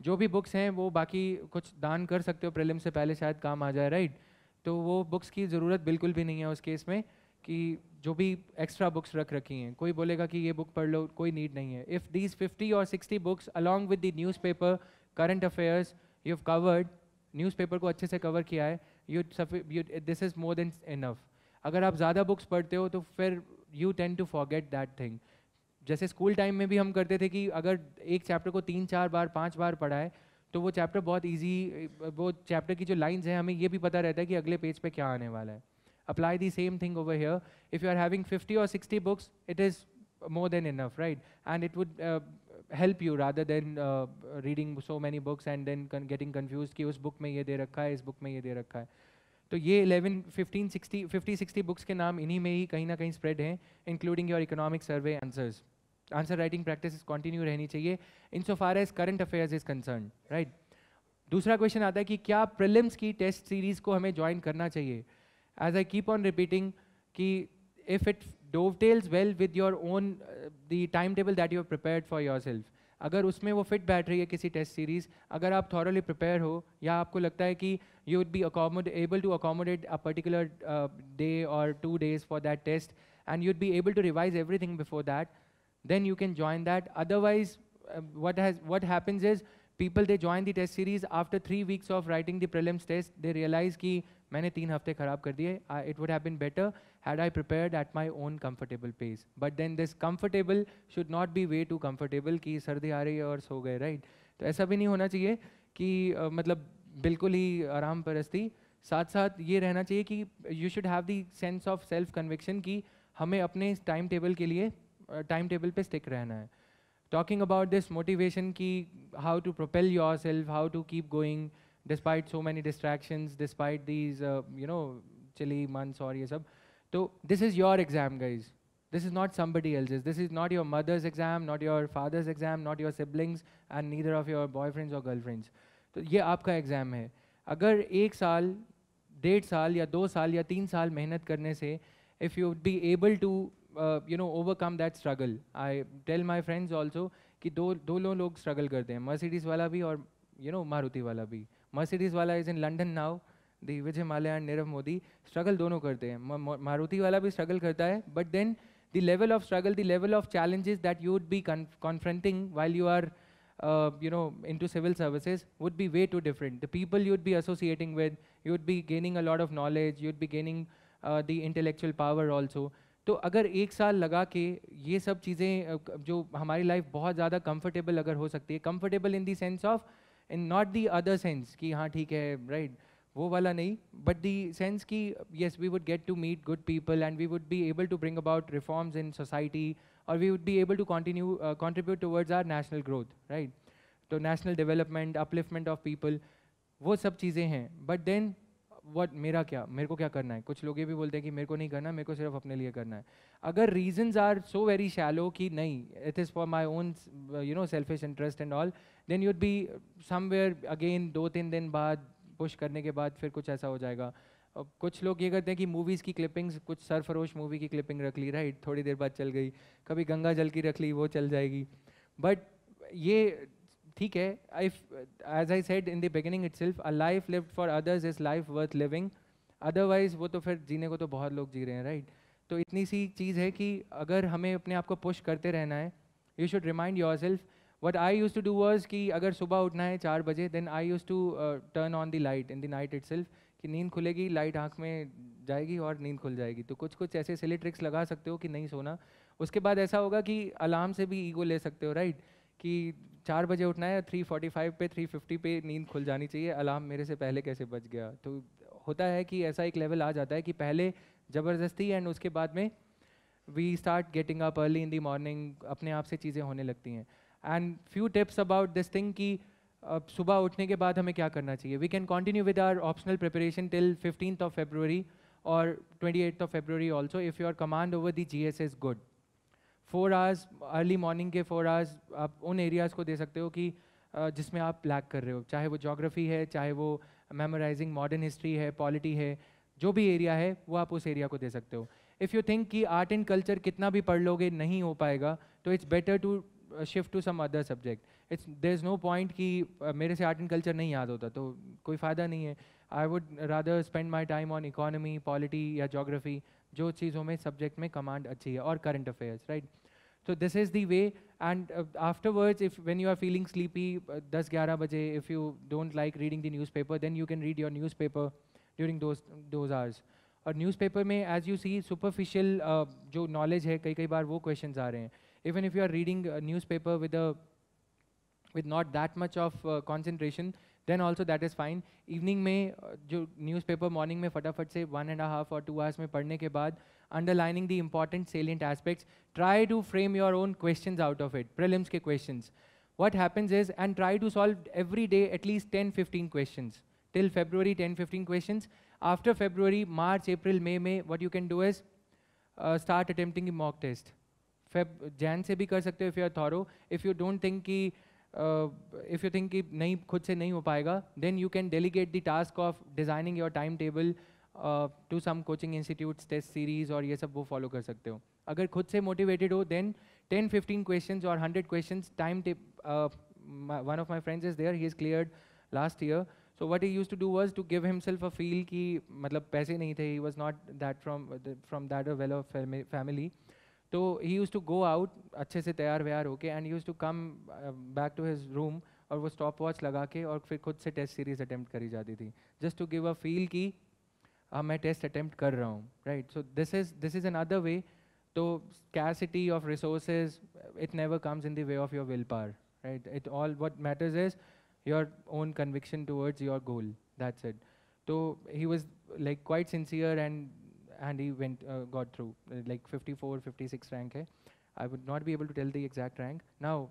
जो भी books हैं वो बाकी कुछ दान कर सकते हो प्रीलिम से पहले, शायद काम आ जाए, राइट? तो वो बुक्स की ज़रूरत बिल्कुल भी नहीं है उस केस में कि जो भी एक्स्ट्रा बुक्स रख रखी हैं. कोई बोलेगा कि ये बुक पढ़ लो, कोई नीड नहीं है. If these 50 or 60 books along with the newspaper, current affairs you have covered, newspaper को अच्छे से कवर किया है, this is more than enough. अगर आप ज़्यादा बुक्स पढ़ते हो तो फिर you tend to forget that thing. जैसे स्कूल टाइम में भी हम करते थे कि अगर एक चैप्टर को 3-4 बार 5 बार पढ़ा है तो वो चैप्टर बहुत इजी, वो चैप्टर की जो लाइंस हैं हमें ये भी पता रहता है कि अगले पेज पे क्या आने वाला है. Apply the same thing over here. If you are having 50 or 60 books, it is more than enough, right? And it would help you rather than reading so many books and then getting confused कि उस book में ये दे रखा है, इस book में ये दे रखा है. तो ये 11, 15, 60, 50-60 बुक्स के नाम इन्हीं में ही कहीं ना कहीं स्प्रेड हैं, including your economic survey answers. Answer writing practice continue रहनी चाहिए in so far as current affairs is concern, right? दूसरा क्वेश्चन आता है कि क्या प्रीलिम्स की टेस्ट सीरीज़ को हमें ज्वाइन करना चाहिए. As I keep on repeating कि if it dovetails well with your own the timetable that you have prepared for yourself, अगर उसमें वो फिट बैठ रही है किसी टेस्ट सीरीज़, अगर आप थॉरली प्रिपेयर हो या आपको लगता है कि you would be able to accommodate a particular day or 2 days for that test and you'd be able to revise everything before that, then you can join that. Otherwise, what happens is people, they join the test series. After 3 weeks of writing the prelims test, they realize कि मैंने 3 हफ्ते खराब कर दिए. It would have been better had I prepared at my own comfortable pace. But then this comfortable should not be way too comfortable कि सर्दी आ रही है और सो गए, right? तो ऐसा भी नहीं होना चाहिए कि मतलब बिल्कुल ही आराम परस्ती. साथ साथ ये रहना चाहिए कि you should have the sense of self conviction कि हमें अपने टाइम टेबल के लिए टाइम टेबल पे स्टिक रहना है. Talking about this motivation ki how to propel yourself, how to keep going despite so many distractions, despite these chilly months or ye sab. So this is your exam, guys. This is not somebody else's. This is not your mother's exam, not your father's exam, not your siblings, and neither of your boyfriends or girlfriends. तो ये आपका exam है. अगर 1 साल, 1.5 साल या 2 साल या 3 साल मेहनत करने से if you would be able to overcome that struggle. I tell my friends also कि दो लोग struggle करते हैं, Mercedes वाला भी और मारुति वाला भी. Mercedes वाला is in London now, the Vijay Mallya and Nirav Modi struggle दोनों करते हैं. मारुति वाला भी struggle करता है, but then the level of struggle, the level of challenges that you would be confronting while you are into civil services would be way too different. The people you would be associating with, you would be gaining a lot of knowledge, you would be gaining the intellectual power also. तो अगर 1 साल लगा के ये सब चीज़ें जो हमारी लाइफ बहुत ज़्यादा कंफर्टेबल अगर हो सकती है, comfortable in the sense of, in not the other sense कि हाँ ठीक है राइट वो वाला नहीं, बट दी सेंस कि yes we would get to meet good people and we would be able to bring about reforms in society और we would be able to contribute towards our national growth, right. तो national development, upliftment of people, वो सब चीज़ें हैं. But then मेरे को क्या करना है. कुछ लोग ये भी बोलते हैं कि मेरे को नहीं करना, मेरे को सिर्फ अपने लिए करना है. अगर reasons are so very shallow कि नहीं it is for my own selfish interest and all, then you'd be somewhere again 2-3 दिन बाद पुश करने के बाद फिर कुछ ऐसा हो जाएगा. कुछ लोग ये करते हैं कि मूवीज़ की क्लिपिंग्स, कुछ सरफरोश मूवी की क्लिपिंग रख ली, राइट, थोड़ी देर बाद चल गई. कभी गंगा जल की रख ली, वो चल जाएगी. बट ये ठीक है. As I said in the beginning itself, a life lived for others is life worth living. Otherwise वो तो फिर जीने को तो बहुत लोग जी रहे हैं, राइट. तो इतनी सी चीज़ है कि अगर हमें अपने आप को पुश करते रहना है, you should remind yourself. What I used to do was कि अगर सुबह उठना है 4 बजे, then I used to turn on the light in the night itself कि नींद खुलेगी, लाइट आँख में जाएगी और नींद खुल जाएगी. तो कुछ ऐसे सिली ट्रिक्स लगा सकते हो कि नहीं सोना. उसके बाद ऐसा होगा कि अलार्म से भी ईगो ले सकते हो, राइट, कि 4 बजे उठना है, 3:45 पे 3:50 पे नींद खुल जानी चाहिए. अलार्म मेरे से पहले कैसे बज गया. तो होता है कि ऐसा एक लेवल आ जाता है कि पहले ज़बरदस्ती एंड उसके बाद में we start getting up early in the morning, अपने आप से चीज़ें होने लगती हैं. And few tips about this thing कि सुबह उठने के बाद हमें क्या करना चाहिए. We can continue with our optional preparation till 15th of February और 28th of February also if your command over the GS is good. 4 hours early morning के 4 hours आप उन एरियाज़ को दे सकते हो कि जिसमें आप लैक कर रहे हो, चाहे वो जोग्राफी है, चाहे वो मेमोराइजिंग मॉडर्न हिस्ट्री है, पॉलिटी है, जो भी एरिया है वो आप उस एरिया को दे सकते हो. इफ़ यू थिंक कि आर्ट एंड कल्चर कितना भी पढ़ लोगे नहीं हो पाएगा, तो it's better to shift to some other subject. There is no point कि मेरे से आर्ट एंड कल्चर नहीं याद होता, तो कोई फ़ायदा नहीं है. I would rather spend my time on economy, polity या जोग्राफी, जो चीज़ों में सब्जेक्ट में कमांड अच्छी है, और current affairs, right. So this is the way, and afterwards, if when you are feeling sleepy, 10-11 baje, if you don't like reading the newspaper, then you can read your newspaper during those hours. और newspaper में as you see superficial जो knowledge है, कई बार वो questions आ रहे हैं. Even if you are reading a newspaper with not that much of concentration, then also that is fine. Evening में जो newspaper morning में फटाफट से 1.5 or 2 hours में पढ़ने के बाद, underlining the important salient aspects, try to frame your own questions out of it, prelims ke questions. What happens is, and try to solve every day at least 10-15 questions. Till February, 10-15 questions. After February, March, April, May, what you can do is start attempting a mock test. Jan से भी कर सकते हो if you are thorough. If you don't think कि if you think कि नहीं, खुद से नहीं हो पाएगा, then you can delegate the task of designing your timetable to some coaching institutes, test series और ये सब वो follow कर सकते हो. अगर खुद से motivated हो, then 10-15 questions or 100 questions, one of my friends is there, he is cleared last year, So what he used to do was to give himself a feel कि मतलब पैसे नहीं थे, he was not that from that a well-off family. तो he used to go out अच्छे से तैयार व्यार होके and he used to come back to his room और वो स्टॉप वॉच लगा के और फिर खुद से टेस्ट सीरीज अटेम्प्ट करी जाती थी, just to give a feel कि मैं टेस्ट अटेम्प्ट कर रहा हूँ, right. So this is another way. तो scarcity of resources, it never comes in the way of your willpower, right? It all, what matters is your own conviction towards your goal. That's it. So he was like quite sincere and he got through like 54, 56 rank hai. I would not be able to tell the exact rank. Now,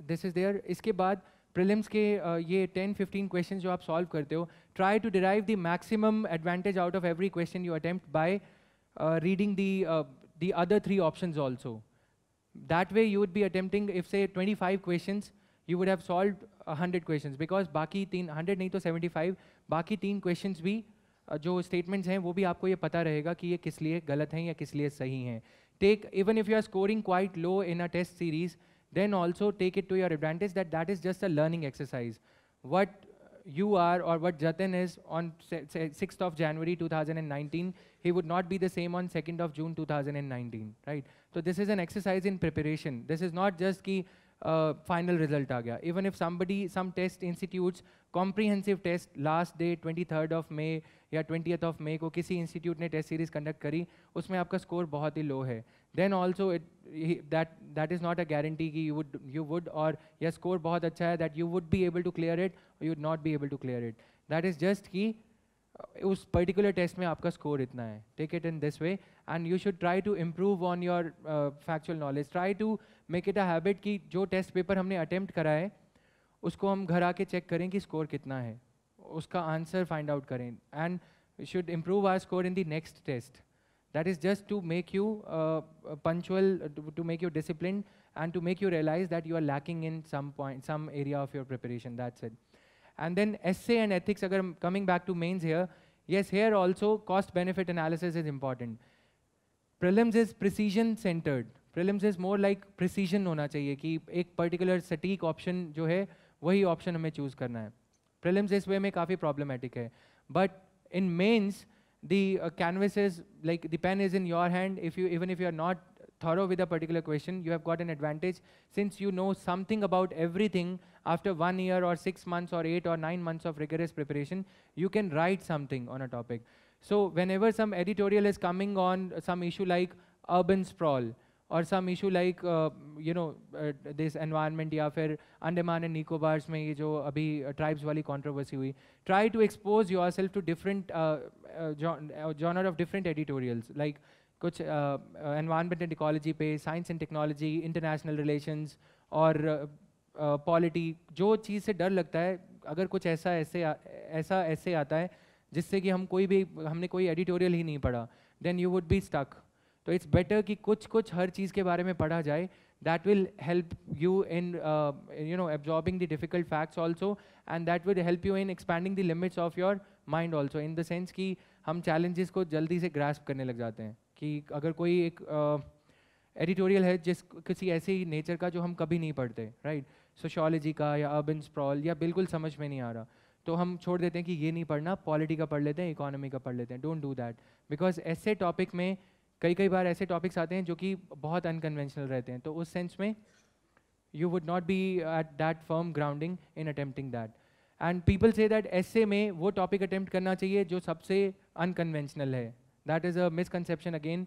this is there. इसके बाद prelims के ये 10-15 questions जो आप solve करते हो, try to derive the maximum advantage out of every question you attempt by reading the other 3 options also. That way you would be attempting, if say 25 questions, you would have solved 100 questions, because बाकी 100 नहीं तो 75, बाकी 3 questions भी जो statements हैं वो भी आपको ये पता रहेगा कि ये किस लिए गलत हैं या किस लिए सही हैं. Take, even if you are scoring quite low in a test series, then also take it to your advantage that is just a learning exercise. What you are or what Jatin is on 6th of January 2019, he would not be the same on 2nd of June 2019, right? So this is an exercise in preparation. This is not just ki final result aa gaya. Even if some test institutes comprehensive test last day 23rd of May या 20th of May को किसी institute ने test series conduct करी, उसमें आपका score बहुत ही low है, then also that is not a guarantee कि you would or या score बहुत अच्छा है that you would be able to clear it or you would not be able to clear it. That is just कि उस particular test में आपका score इतना है. Take it in this way and you should try to improve on your factual knowledge. Try to make it a habit कि जो test paper हमने attempt करा है उसको हम घर आके check करें कि score कितना है, उसका आंसर फाइंड आउट करें, and should improve our score in the next test. That is just to make you punctual, to make you discipline and to make you realize that you are lacking in some area of your preparation. That's it. And then essay and ethics, agar coming back to mains here, yes, here also cost benefit analysis is important. Prelims is precision centered. Prelims is more like precision होना चाहिए कि एक particular सटीक option जो है वही option हमें choose करना है. Prelims इस way में काफ़ी problematic है. But in mains, the canvas is like the pen is in your hand. Even if you are not thorough with a particular question, you have got an advantage since you know something about everything. After 1 year or 6 months or 8 or 9 months of rigorous preparation, you can write something on a topic. So whenever some editorial is coming on some issue like urban sprawl or some issue like this environment या फिर Andaman and Nicobars में ये जो अभी tribes वाली controversy हुई, try to expose yourself to different genre of different editorials, like कुछ environment and ecology पे, science and technology, international relations और polity. जो चीज़ से डर लगता है, अगर कुछ ऐसा ऐसे आता है जिससे कि हमने कोई editorial ही नहीं पढ़ा, then you would be stuck. तो it's better कि कुछ हर चीज़ के बारे में पढ़ा जाए. That will help you in absorbing the difficult facts also, and that will help you in expanding the limits of your mind also, in the sense कि हम challenges को जल्दी से grasp करने लग जाते हैं. कि अगर कोई एक एडिटोरियल है किसी ऐसे ही नेचर का जो हम कभी नहीं पढ़ते, राइट, सोशियोलॉजी का या अर्बन स्प्रॉल या बिल्कुल समझ में नहीं आ रहा, तो हम छोड़ देते हैं कि ये नहीं पढ़ना, पॉलिटी का पढ़ लेते हैं, इकोनॉमी का पढ़ लेते हैं. डोंट डू दैट, बिकॉज ऐसे टॉपिक में कई बार ऐसे टॉपिक्स आते हैं जो कि बहुत अनकन्वेंशनल रहते हैं. तो उस सेंस में you would not B at that firm grounding in attempting that. And people say that ऐसे में वो टॉपिक अटेम्प्ट करना चाहिए जो सबसे अनकन्वेंशनल है. That is a misconception again.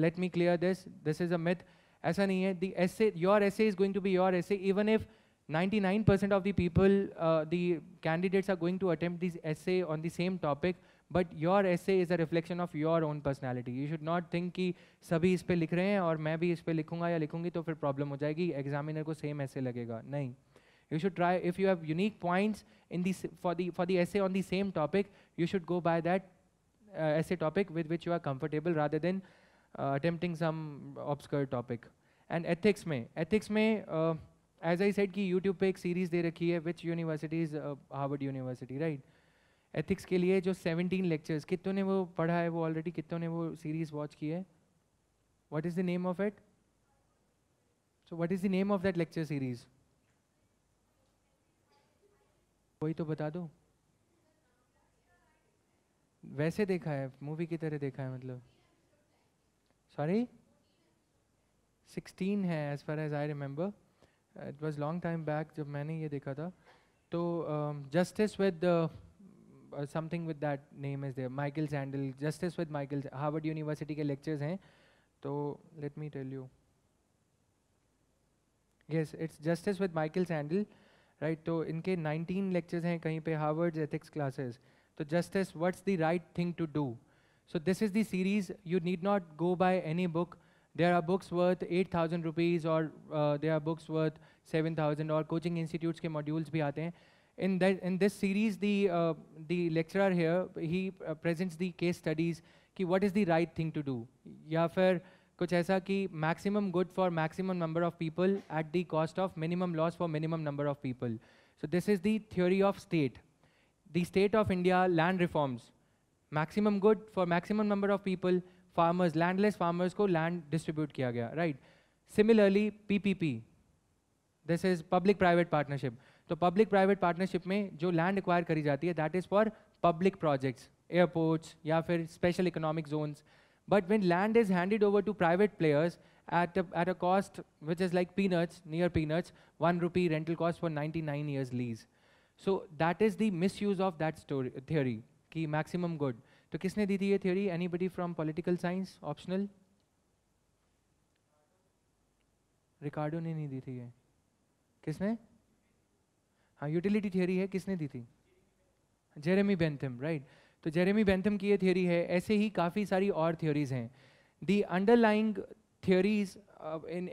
Let me clear this. This is a myth. ऐसा नहीं है. The essay, your essay is going to be your essay, even if 99% of the people, the candidates are going to attempt this essay on the same topic, but your essay is a reflection of your own personality. You should not think कि सभी इस पे लिख रहे हैं और मैं भी इस पे लिखूंगा या लिखूंगी तो फिर प्रॉब्लम हो जाएगी, एग्जामिनर को सेम ऐसे लगेगा. नहीं. You should try, if you have unique points in this for the essay on the same topic, you should go by that essay topic with which you are comfortable rather than attempting some obscure topic. And ethics में as I said कि YouTube पे एक series दे रखी है, which university is Harvard University, right? Ethics के लिए जो 17 lectures, कितनों ने वो पढ़ा है वो already, कितनों ने वो series watch की है? What is the name of it? So what is the name of that lecture series? वही तो बता दो, वैसे देखा है, मूवी की तरह देखा है मतलब। सॉरी 16 है as far as I remember, it was long time back जब मैंने ये देखा था। तो justice with something with that name is there, Michael Sandel, justice with Michael, Harvard University के लेक्चर्स हैं। तो let me tell you, yes it's justice with Michael Sandel, right. तो इनके 19 लेक्चर्स हैं कहीं पे, हार्वर्ड एथिक्स क्लासेस। तो justice, what's the right thing to do. So this is the series. You need not go by any book. There are books worth 8,000 rupees or there are books worth 7,000 और coaching institutes के modules भी आते हैं. In this series, the lecturer here, he presents the case studies कि what is the right thing to do. या फिर कुछ ऐसा कि maximum good for maximum number of people at the cost of minimum loss for minimum number of people. So this is the theory of state. The state of India, land reforms. Maximum good for maximum number of people, farmers, landless farmers को land distribute किया गया, right. Similarly PPP, this is public private partnership. तो public private partnership में जो land acquire करी जाती है that is for public projects, airports या फिर special economic zones. But when land is handed over to private players at a cost which is like peanuts, near peanuts, 1 rupee rental cost for 99 years lease. So that is the misuse of that theory कि maximum good. तो किसने दी थी ये theory? Anybody from political science? Optional? रिकार्डो ने नहीं दी थी ये, किसने? हाँ यूटिलिटी थियोरी है, किसने दी थी? Jeremy Bentham, right. तो जेरेमी बेंथम की ये थियोरी है। ऐसे ही काफ़ी सारी और थियोरीज हैं। The underlying theories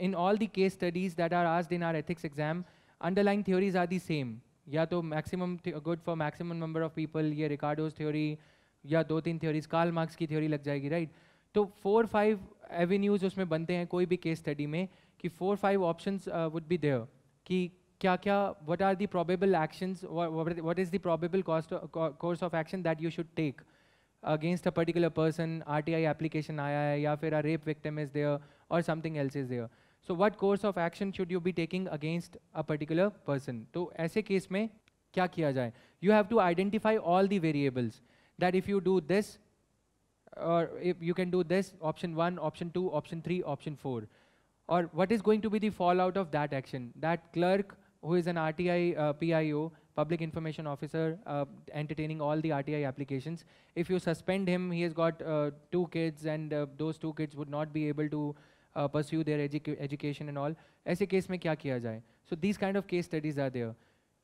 in all the case studies that are asked in our ethics exam, underlying theories are the same. या तो maximum good for maximum number of people, ये रिकार्डोज theory, या 2-3 theories, कार्ल मार्क्स की theory लग जाएगी, right? तो 4-5 avenues उसमें बनते हैं कोई भी case study में कि 4-5 options would be there कि क्या क्या, what are the probable actions, what is the probable course of action that you should take against a particular person. RTI application आया है या फिर a rape victim is there or something else is there. So what course of action should you be taking against a particular person? तो ऐसे case में क्या किया जाए? You have to identify all the variables that if you do this or if you can do this, option 1, option 2, option 3, option 4. Or what is going to be the fallout of that action? That clerk who is an RTI PIO, Public Information Officer, entertaining all the RTI applications, if you suspend him, he has got 2 kids and those 2 kids would not be able to pursue their education and all. ऐसे case में क्या किया जाए? So these kind of case studies are there.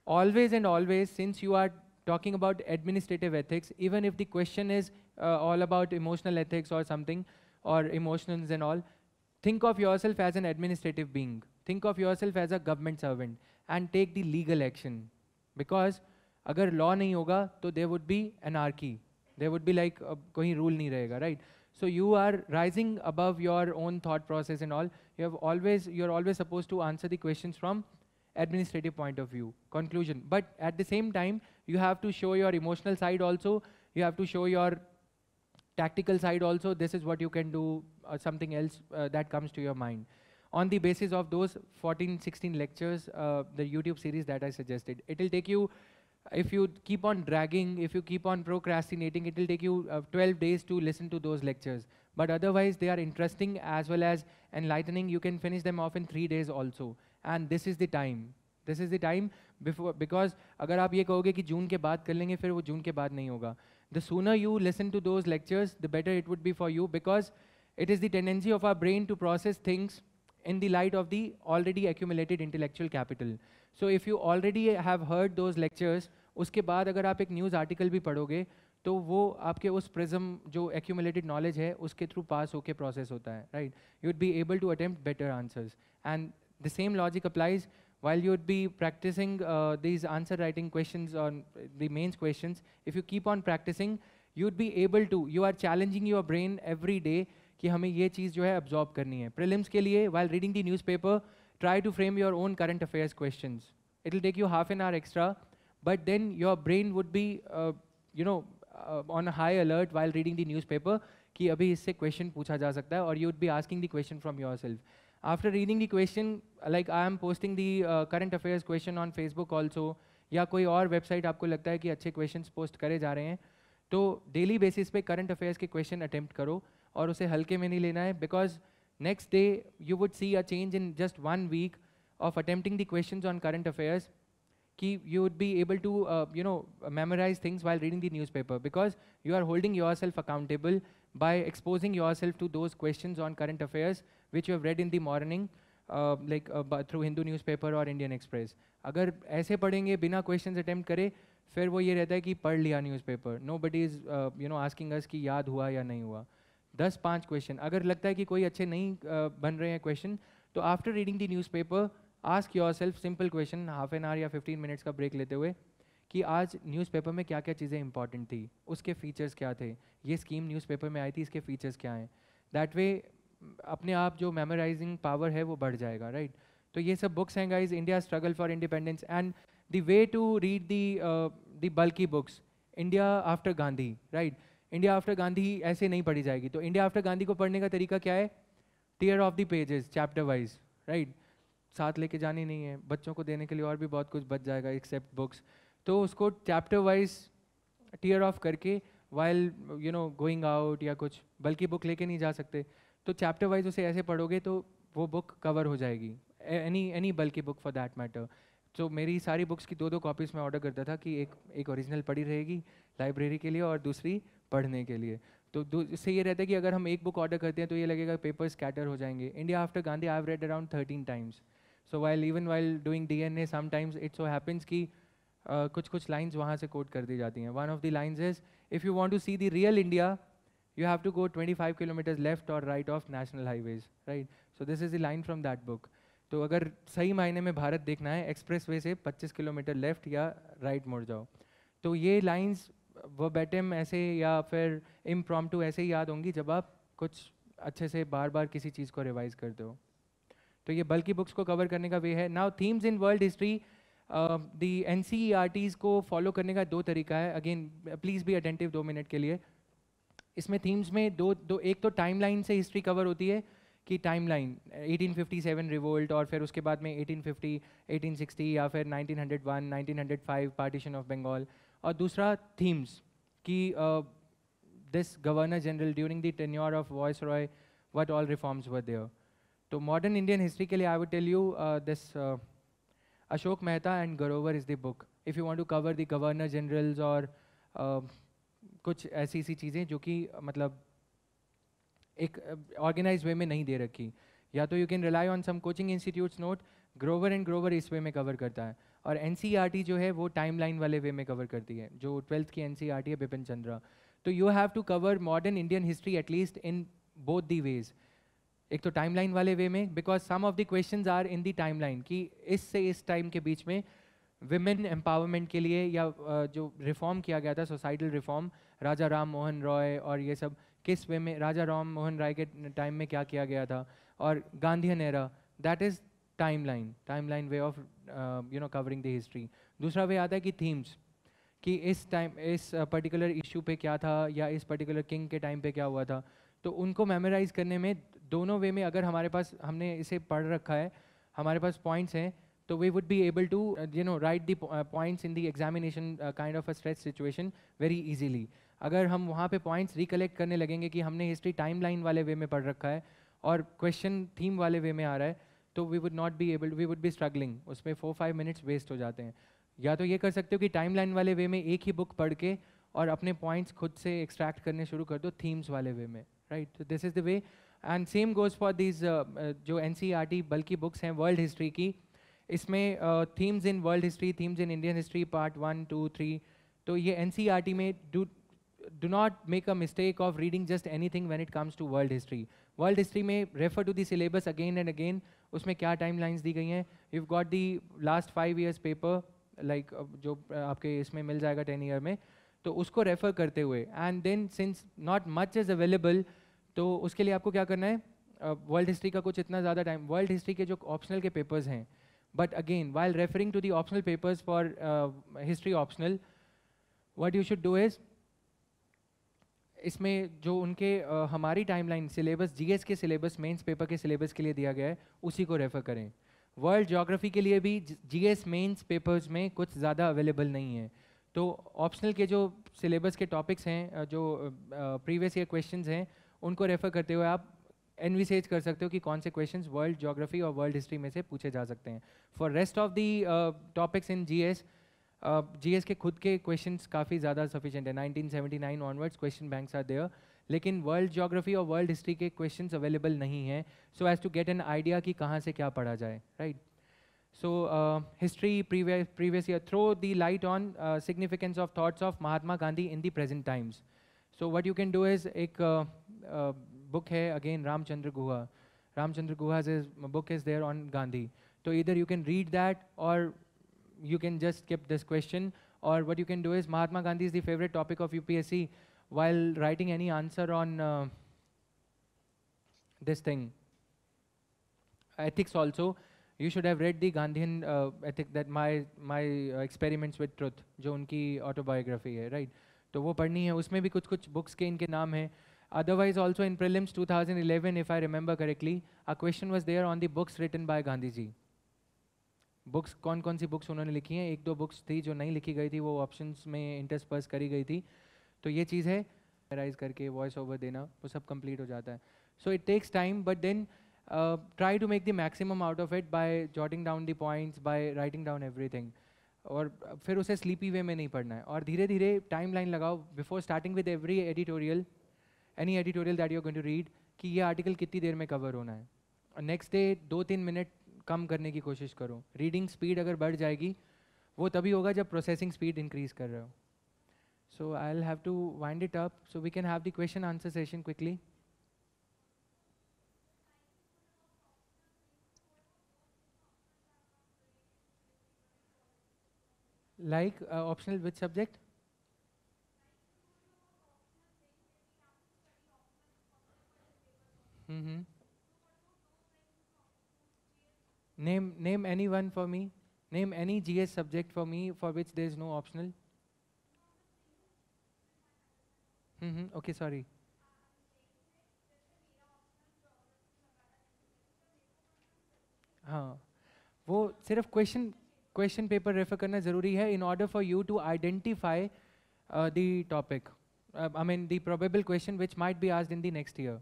Always and always, since you are talking about administrative ethics, even if the question is all about emotional ethics or something, or emotions and all, think of yourself as an administrative being. Think of yourself as a government servant and take the legal action. Because अगर law नहीं होगा तो there would be anarchy. There would be like कोई rule नहीं रहेगा, right? So you are rising above your own thought process and all. You're always supposed to answer the questions from administrative point of view. Conclusion. But at the same time, you have to show your emotional side also. You have to show your tactical side also. This is what you can do, something else that comes to your mind. On the basis of those 14-16 lectures, the YouTube series that I suggested, it will take you, if you keep on dragging, if you keep on procrastinating, it will take you 12 days to listen to those lectures. But otherwise, they are interesting as well as enlightening. You can finish them off in 3 days also. And this is the time. This is the time before, because अगर आप ये कहोगे कि जून के बाद कर लेंगे, फिर वो जून के बाद नहीं होगा. The sooner you listen to those lectures, the better it would be for you, because it is the tendency of our brain to process things in the light of the already accumulated intellectual capital. So if you already have heard those lectures, उसके बाद अगर आप एक news article भी पढ़ोगे तो वो आपके उस प्रिज्म जो accumulated knowledge है उसके थ्रू पास होके प्रोसेस होता है, right? You would be able to attempt better answers. And the same logic applies while you would be practicing these answer writing questions on the mains questions. If you keep on practicing, you would be able to, you are challenging your brain every day कि हमें ये चीज़ जो है absorb करनी है. Prelims के लिए, while reading the newspaper, try to frame your own current affairs questions. It will take you half an hour extra, but then your brain would be, on a high alert while reading the newspaper कि अभी इससे question पूछा जा सकता है, और you would be asking the question from yourself. After reading the question, like I am posting the current affairs question on Facebook also. या कोई और वेबसाइट आपको लगता है कि अच्छे क्वेश्चंस पोस्ट करे जा रहे हैं, तो डेली बेसिस पे करंट अफेयर्स के क्वेश्चन अटेम्प्ट करो और उसे हल्के में नहीं लेना है, because next day you would see a change in just 1 week of attempting the questions on current affairs. Ki you would be able to memorize things while reading the newspaper, because you are holding yourself accountable by exposing yourself to those questions on current affairs which you have read in the morning, through Hindu newspaper or Indian Express. अगर ऐसे पढ़ेंगे बिना questions attempt करे, फिर वो ये रहता है कि पढ़ लिया newspaper, nobody is asking us कि याद हुआ या नहीं हुआ. 10-5 क्वेश्चन, अगर लगता है कि कोई अच्छे नहीं बन रहे हैं क्वेश्चन, तो after reading the newspaper ask yourself simple question, half an hour या 15 मिनट्स का ब्रेक लेते हुए, कि आज न्यूज़पेपर में क्या क्या चीज़ें इंपॉर्टेंट थी, उसके फीचर्स क्या थे, ये स्कीम न्यूज़पेपर में आई थी, इसके फीचर्स क्या हैं. दैट वे अपने आप जो मेमोराइजिंग पावर है वो बढ़ जाएगा, राइट. तो ये सब बुक्स हैं guys, India struggle for independence, and the way to read the bulky books, India after Gandhi, right. India after Gandhi ऐसे नहीं पढ़ी जाएगी. तो इंडिया आफ्टर गांधी को पढ़ने का तरीका क्या है? Tear off the pages, chapter wise, right. साथ लेके जानी नहीं है, बच्चों को देने के लिए और भी बहुत कुछ बच जाएगा एक्सेप्ट बुक्स. तो उसको चैप्टर वाइज टीयर ऑफ करके वाइल गोइंग आउट या कुछ, बल्कि बुक लेके नहीं जा सकते, तो चैप्टर वाइज उसे ऐसे पढ़ोगे तो वो बुक कवर हो जाएगी, एनी बल्कि बुक फॉर दैट मैटर. तो मेरी सारी बुक्स की 2-2 कॉपीज़ में ऑर्डर करता था कि एक ओरिजिनल पड़ी रहेगी लाइब्रेरी के लिए और दूसरी पढ़ने के लिए. तो इससे ये रहता है कि अगर हम एक बुक ऑर्डर करते हैं तो ये लगेगा पेपर स्कैटर हो जाएंगे. India after Gandhi I have read around 13 times. So while doing DNA sometimes it so happens कि कुछ लाइन्स वहाँ से कोट कर दी जाती हैं. One of the lines is, if you want to see the real India you have to go 25 kilometers left or right of national highways, right. So this is the line from that book. तो अगर सही मायने में भारत देखना है, express way से 25 kilometre left या right मुड़ जाओ. तो ये लाइंस वर्बैटिम ऐसे या फिर इम्प्रॉम्प्टू ऐसे ही याद होंगी जब आप कुछ अच्छे से बार बार किसी चीज़ को रिवाइज करते हो. तो ये बल्कि बुक्स को कवर करने का वे है. Now themes in world history, the NCERTs को फॉलो करने का 2 तरीका है. Again please be attentive 2 minute के लिए. इसमें थीम्स में एक तो टाइमलाइन से हिस्ट्री कवर होती है कि टाइमलाइन 1857 रिवोल्ट, और फिर उसके बाद में 1850, 1860 या फिर 1901, 1905 पार्टीशन ऑफ बंगाल. और दूसरा थीम्स कि this governor general during the tenure of viceroy what all reforms were there. तो मॉडर्न इंडियन हिस्ट्री के लिए I would tell you this Ashok Mehta and Grover is the book. If you want to cover the governor generals और कुछ ऐसी चीज़ें जो कि मतलब एक ऑर्गेनाइज वे में नहीं दे रखी, या तो you can rely on some coaching institutes note. Grover and Grover इस वे में कवर करता है, और NCERT जो है वो टाइमलाइन वाले वे में कवर करती है, जो 12th की NCERT है बिपिन चंद्रा. तो you have to cover modern Indian history at least in both the ways. एक तो टाइमलाइन वाले वे में, because some of the questions are in the timeline कि इससे इस टाइम के बीच में विमेन एम्पावरमेंट के लिए या जो रिफॉर्म किया गया था, सोसाइटल रिफॉर्म, राजा राम मोहन रॉय और ये सब, किस वे में राजा राम मोहन राय के टाइम में क्या किया गया था, और Gandhian era, that is timeline way of covering the history. दूसरा वे आता है कि थीम्स, कि इस पर्टिकुलर इशू पे क्या था या इस पर्टिकुलर किंग के टाइम पे क्या हुआ था. तो उनको मेमोराइज करने में दोनों वे में, अगर हमारे पास हमने इसे पढ़ रखा है, हमारे पास पॉइंट्स हैं, तो we would be able to write the points in the examination kind of a stress situation very easily. अगर हम वहाँ पे points recollect करने लगेंगे कि हमने history timeline वाले वे में पढ़ रखा है और question theme वाले वे में आ रहा है, तो we would be struggling. उसमें 4-5 minutes waste हो जाते हैं. या तो ये कर सकते हो कि timeline वाले वे में एक ही book पढ़ के और अपने points खुद से extract करने शुरू कर दो themes वाले वे में, right? So this is the way. And same goes for these जो NCERT बल्कि books हैं world history की, इसमें themes in world history, themes in Indian history part 1, 2, 3. तो ये NCERT में do not make a mistake of reading just anything when it comes to world history. World history में refer to the syllabus again and again. उसमें क्या timelines दी गई हैं, you got the last 5 years paper like जो आपके इसमें मिल जाएगा 10 year में, तो उसको रेफर करते हुए, and then since not much is available, तो उसके लिए आपको क्या करना है, वर्ल्ड हिस्ट्री का कुछ इतना ज़्यादा टाइम, वर्ल्ड हिस्ट्री के जो ऑप्शनल के पेपर्स हैं. But again, while referring to the optional papers for history optional, what you should do is, इसमें जो उनके हमारी टाइमलाइन सिलेबस, GS के सिलेबस, मेंस पेपर के सिलेबस के लिए दिया गया है, उसी को रेफर करें. वर्ल्ड ज्योग्राफी के लिए भी जीएस मेंस पेपर्स में कुछ ज़्यादा अवेलेबल नहीं है। तो ऑप्शनल के जो सिलेबस के टॉपिक्स हैं, जो प्रीवियस ईयर क्वेश्चंस हैं, उनको रेफर करते हुए आप एनविसेज कर सकते हो कि कौन से क्वेश्चंस वर्ल्ड ज्योग्राफी और वर्ल्ड हिस्ट्री में से पूछे जा सकते हैं। For rest of the topics in GS, GS के खुद के क्वेश्चंस काफ़ी ज़्यादा सफिशिएंट है। 1979 onwards question banks are there, लेकिन वर्ल्ड ज्योग्राफी और वर्ल्ड हिस्ट्री के क्वेश्चंस अवेलेबल नहीं हैं, so as to get an idea कि कहाँ से क्या पढ़ा जाए, right. So history previous year throw the light on significance of thoughts of Mahatma Gandhi in the present times. So what you can do is एक book है again Ramchandra Guha. Ramchandra Guha's book is there on Gandhi. So either you can read that or you can just skip this question, or what you can do is Mahatma Gandhi is the favorite topic of UPSC. While writing any answer on this thing, ethics also, you should have read the Gandhian ethic, that my experiments with truth, जो उनकी autobiography है, right? तो वो पढ़नी है, उसमें भी कुछ कुछ books के इनके नाम हैं. Otherwise also in prelims 2011, if I remember correctly, a question was there on the books written by Gandhi ji. Books कौन कौन सी books उन्होंने लिखी हैं, एक दो books थी जो नहीं लिखी गई थी, वो options में intersperse करी गई थी. तो ये चीज़ है, राइज करके वॉइस ओवर देना, वो सब कंप्लीट हो जाता है. So it takes time, but then try to make the maximum out of it by jotting down the points, by writing down everything. और फिर उसे स्लीपी वे में नहीं पढ़ना है, और धीरे धीरे टाइम लाइन लगाओ before starting with every editorial, any editorial that you are going to read, कि ये आर्टिकल कितनी देर में कवर होना है. और नेक्स्ट डे 2-3 मिनट कम करने की कोशिश करो. रीडिंग स्पीड अगर बढ़ जाएगी, वो तभी होगा जब प्रोसेसिंग स्पीड इंक्रीज कर रहे हो. So I will have to wind it up, so we can have the question answer session quickly. Like optional which subject? Name any one for me. Name any GS subject for me for which there is no optional. Okay, sorry. हाँ, वो सिर्फ question paper refer करना ज़रूरी है in order for you to identify the topic. I mean the probable question which might be asked in the next year.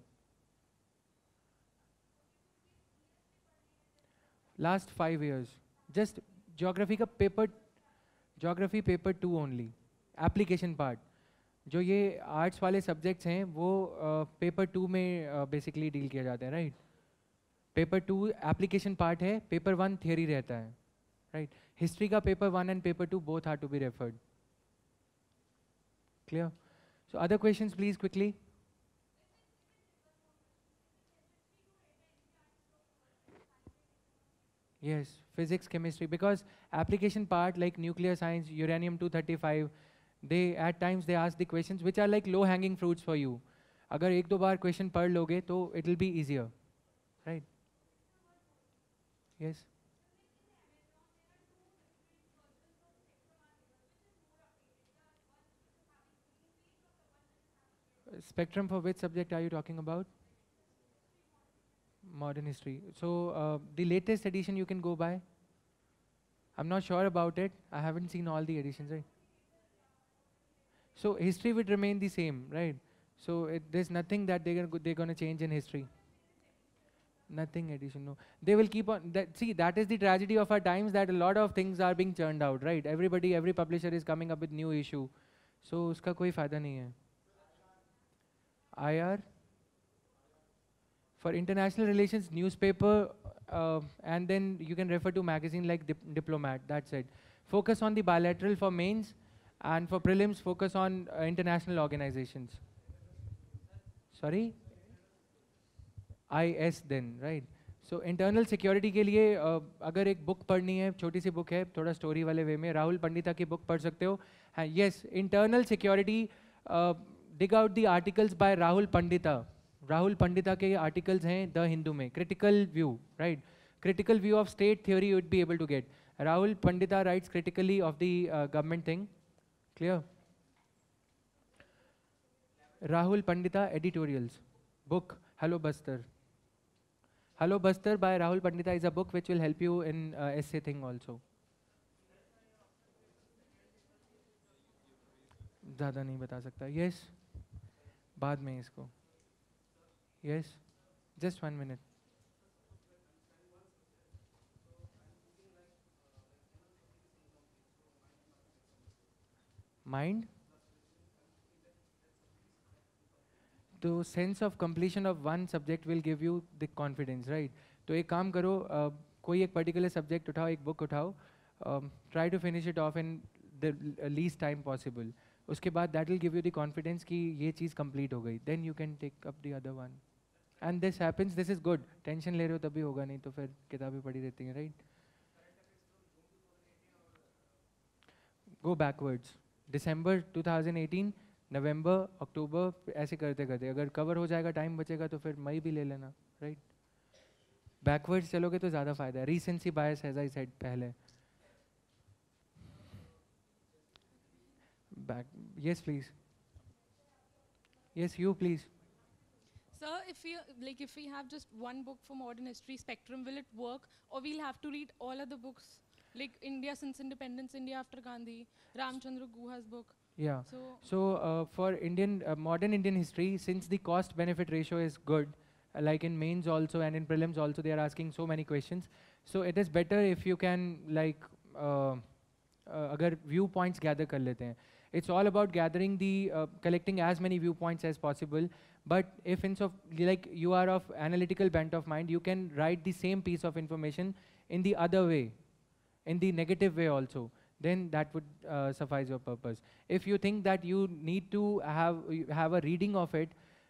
Last 5 years, just geography का paper, geography paper 2 only, application part. जो ये arts वाले subjects हैं वो paper 2 में basically deal किया जाता है, राइट. पेपर 2 एप्लीकेशन पार्ट है, पेपर 1 थियरी रहता है, राइट. हिस्ट्री का paper 1 and paper 2 both are to be referred. Clear? So other questions please quickly. Yes, physics, chemistry, because application part like nuclear science, uranium-235, they at times they ask the questions which are like low-hanging fruits for you. अगर एक दो बार question पढ़ लोगे तो it will be easier, right? Yes. Spectrum for which subject are you talking about? Modern history. So the latest edition you can go by. I'm not sure about it. I haven't seen all the editions, right? So history would remain the same, right? So there's nothing that they're gonna change in history. Nothing addition, no. They will keep on. See, that is the tragedy of our times, that a lot of things are being churned out, right? Every publisher is coming up with new issue. So उसका कोई फायदा नहीं है. IR. For international relations, newspaper, and then you can refer to magazine like Diplomat, that's it. Focus on the bilateral for mains, and for prelims, focus on international organizations. Sorry? IS then, right? So internal security के लिए अगर एक book पढ़नी है, छोटी सी book है, थोड़ा story वाले way में, राहुल पंडिता की book पढ़ सकते हो. Yes, internal security, dig out the articles by Rahul Pandita. Rahul Pandita के आर्टिकल्स हैं द हिंदू में. Critical view, right. Critical view of state theory you would be able to get. Rahul Pandita writes critically of the government thing. Clear? Rahul Pandita editorials, book hello Bastar. Hello Bastar by Rahul Pandita is a book which will help you in essay thing also. ज़्यादा नहीं बता सकता. Yes. बाद में इसको. Yes. Just 1 minute. Mind? The sense of completion of one subject will give you the confidence, right? तो एक काम करो, कोई एक particular subject उठाओ, एक book उठाओ, try to finish it off in the least time possible. उसके बाद that will give you the confidence कि ये चीज़ complete हो गई. Then you can take up the other one. And this happens, this is good. Tension ले रहे हो तभी होगा, नहीं तो फिर किताबें पढ़ी रहती हैं, right? Go backwards. December 2018, November, October, ऐसे करते करते अगर cover हो जाएगा, time बचेगा तो फिर मई भी ले लेना, right? Backwards चलोगे तो ज़्यादा फायदा है. Recency bias, as I said पहले. Back. Yes, please. Yes, you please. Sir, if we have just one book for modern history spectrum, will it work, or we'll have to read all other books, like India since independence, India after Gandhi, Ramchandra Guha's book? Yeah. So for modern Indian history, since the cost-benefit ratio is good, like in mains also and in prelims also, they are asking so many questions. So it is better if you can अगर viewpoints gather कर लेते हैं. It's all about gathering collecting as many viewpoints as possible. But if you are of analytical bent of mind, you can write the same piece of information in the other way, in the negative way also. Then that would suffice your purpose. If you think that you need to have a reading of it,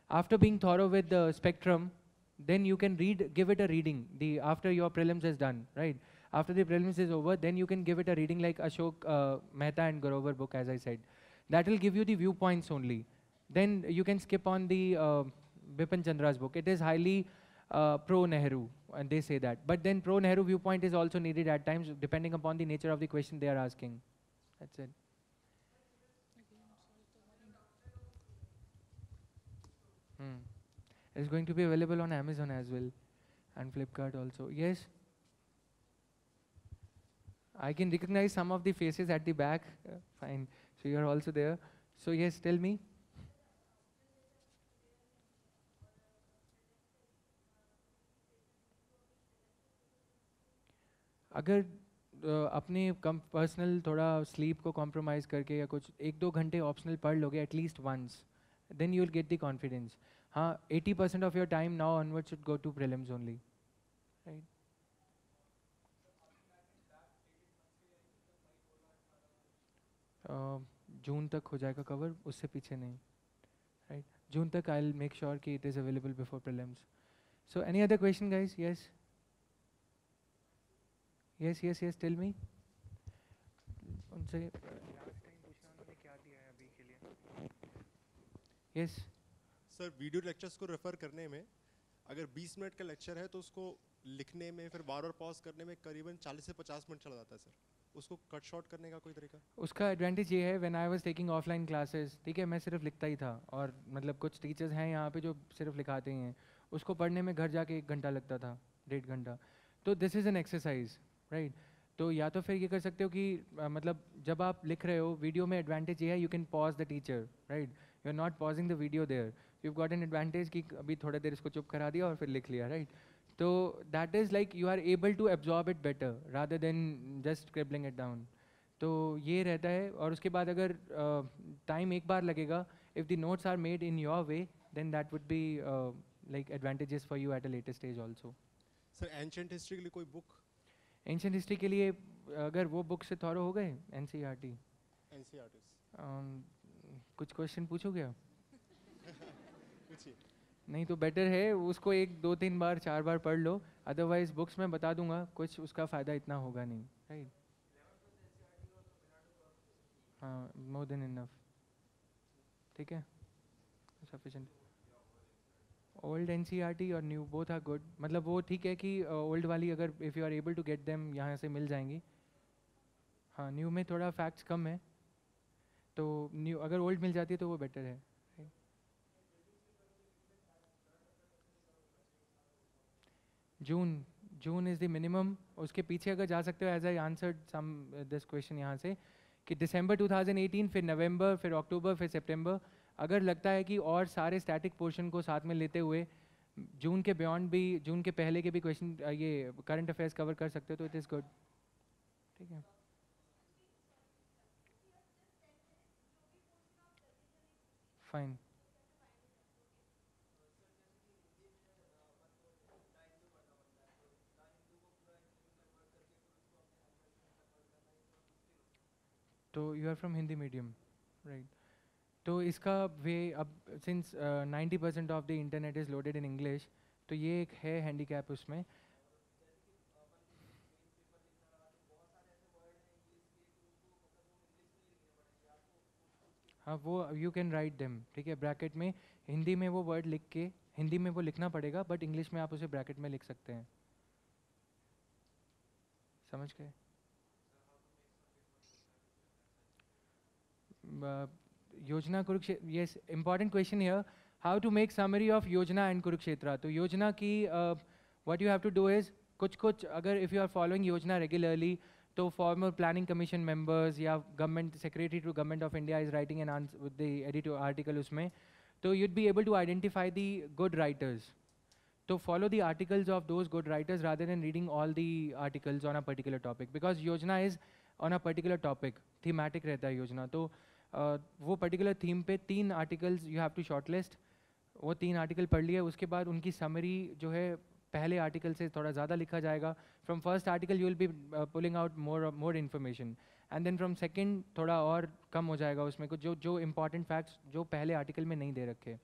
after being thorough with the spectrum, then you can give it a reading after your prelims is done, right? After the prelims is over, then you can give it a reading like Ashok Mehta and Grover book, as I said. That will give you the viewpoints only. Then you can skip on the Bipin Chandra's book. It is highly pro-Nehru, and they say that. But then pro-Nehru viewpoint is also needed at times, depending upon the nature of the question they are asking. That's it. It's going to be available on Amazon as well, and Flipkart also. Yes? I can recognize some of the faces at the back. Fine. So you are also there. So yes, tell me. अगर अपने personal थोड़ा sleep को compromise करके या कुछ 1-2 घंटे optional पढ़ लोगे at least once, then you will get the confidence. हाँ, 80% of your time now onward should go to prelims only, right? जून तक हो जाएगा कवर, उससे पीछे नहीं, राइट? जून तक आई विल मेक श्योर कि it is available before prelims. So any other question guys? Yes yes, tell me. उनसे लास्ट टाइम पूछना उन्होंने क्या दिया है अभी के लिए. यस सर, वीडियो लेक्चर्स को रेफर करने में अगर 20 मिनट का लेक्चर है तो उसको लिखने में फिर बार बार पॉज करने में करीबन 40 से 50 मिनट चला जाता है सर. उसको कट शॉर्ट करने का कोई तरीका? उसका एडवांटेज ये है, when I was taking offline classes, ठीक है, मैं सिर्फ लिखता ही था, और मतलब कुछ टीचर्स हैं यहाँ पे जो सिर्फ लिखाते ही हैं. उसको पढ़ने में घर जाके 1 घंटा लगता था, 1.5 घंटा. तो this is an exercise, right? तो या तो फिर ये कर सकते हो कि मतलब जब आप लिख रहे हो वीडियो में एडवांटेज ये है, you can pause the teacher, right? You are not pausing the video there. You got an advantage कि अभी थोड़ा देर इसको चुप करा दिया और फिर लिख लिया, राइट? तो that is like you are able to absorb it better rather than just scribbling it down. तो ये रहता है. और उसके बाद अगर टाइम एक बार लगेगा, if the notes are made in your way, then that would be like advantages for you at a later stage also. Sir, ancient history के लिए कोई बुक? एंशिएंट हिस्ट्री के लिए अगर वो बुक से थॉरो हो गए, NCERT. कुछ क्वेश्चन पूछोगे आप? नहीं तो बेटर है उसको 1, 2, 3 बार 4 बार पढ़ लो. अदरवाइज बुक्स में बता दूंगा, कुछ उसका फ़ायदा इतना होगा नहीं, राइट? हाँ, मोर देन इनफ. ठीक है, सफिशिएंट. ओल्ड NCERT और न्यू बोथ आर गुड. मतलब वो ठीक है कि ओल्ड वाली अगर if you are able to get them यहाँ से मिल जाएंगी. हाँ, न्यू में थोड़ा फैक्ट्स कम है, तो न्यू अगर ओल्ड मिल जाती है तो वो बेटर है. June is the minimum. उसके पीछे अगर जा सकते हो, as I answered some this question यहाँ से, कि दिसंबर 2018, फिर नवंबर, फिर अक्टूबर, फिर सितंबर. अगर लगता है कि और सारे स्टैटिक पोर्शन को साथ में लेते हुए जून के बियॉन्ड भी, जून के पहले के भी क्वेश्चन ये करंट अफेयर्स कवर कर सकते हो, तो इट इज़ गुड. ठीक है. फाइन. तो you are from Hindi medium, right. तो इसका वे अब since 90% of the internet is loaded in English, तो ये एक है हैंडीकैप उसमें. हाँ, वो यू कैन राइट देम, ठीक है, ब्रैकेट में हिंदी में वो वर्ड लिख के, हिंदी में वो लिखना पड़ेगा, बट इंग्लिश में आप उसे ब्रैकेट में लिख सकते हैं. समझ गए? Yojana Kurukshetra, yes, important question here. How to make summary of Yojana and Kurukshetra. तो योजना की what you have to do is, कुछ अगर if you are following Yojana regularly, तो फॉर्मर प्लानिंग कमीशन मेंबर्स या government secretary to government of India is writing an answer with the editor article उसमें, तो you'd be able to identify the good writers. तो follow the articles of those good writers rather than reading all the articles on a particular topic, because योजना is on a particular topic, thematic रहता है योजना. तो वो particular theme पे 3 articles you have to shortlist. वो 3 article पढ़ लिए, उसके बाद उनकी summary जो है पहले article से थोड़ा ज़्यादा लिखा जाएगा. From first article you will be pulling out more information, and then from second थोड़ा और कम हो जाएगा उसमें कुछ जो important facts जो पहले article में नहीं दे रखे.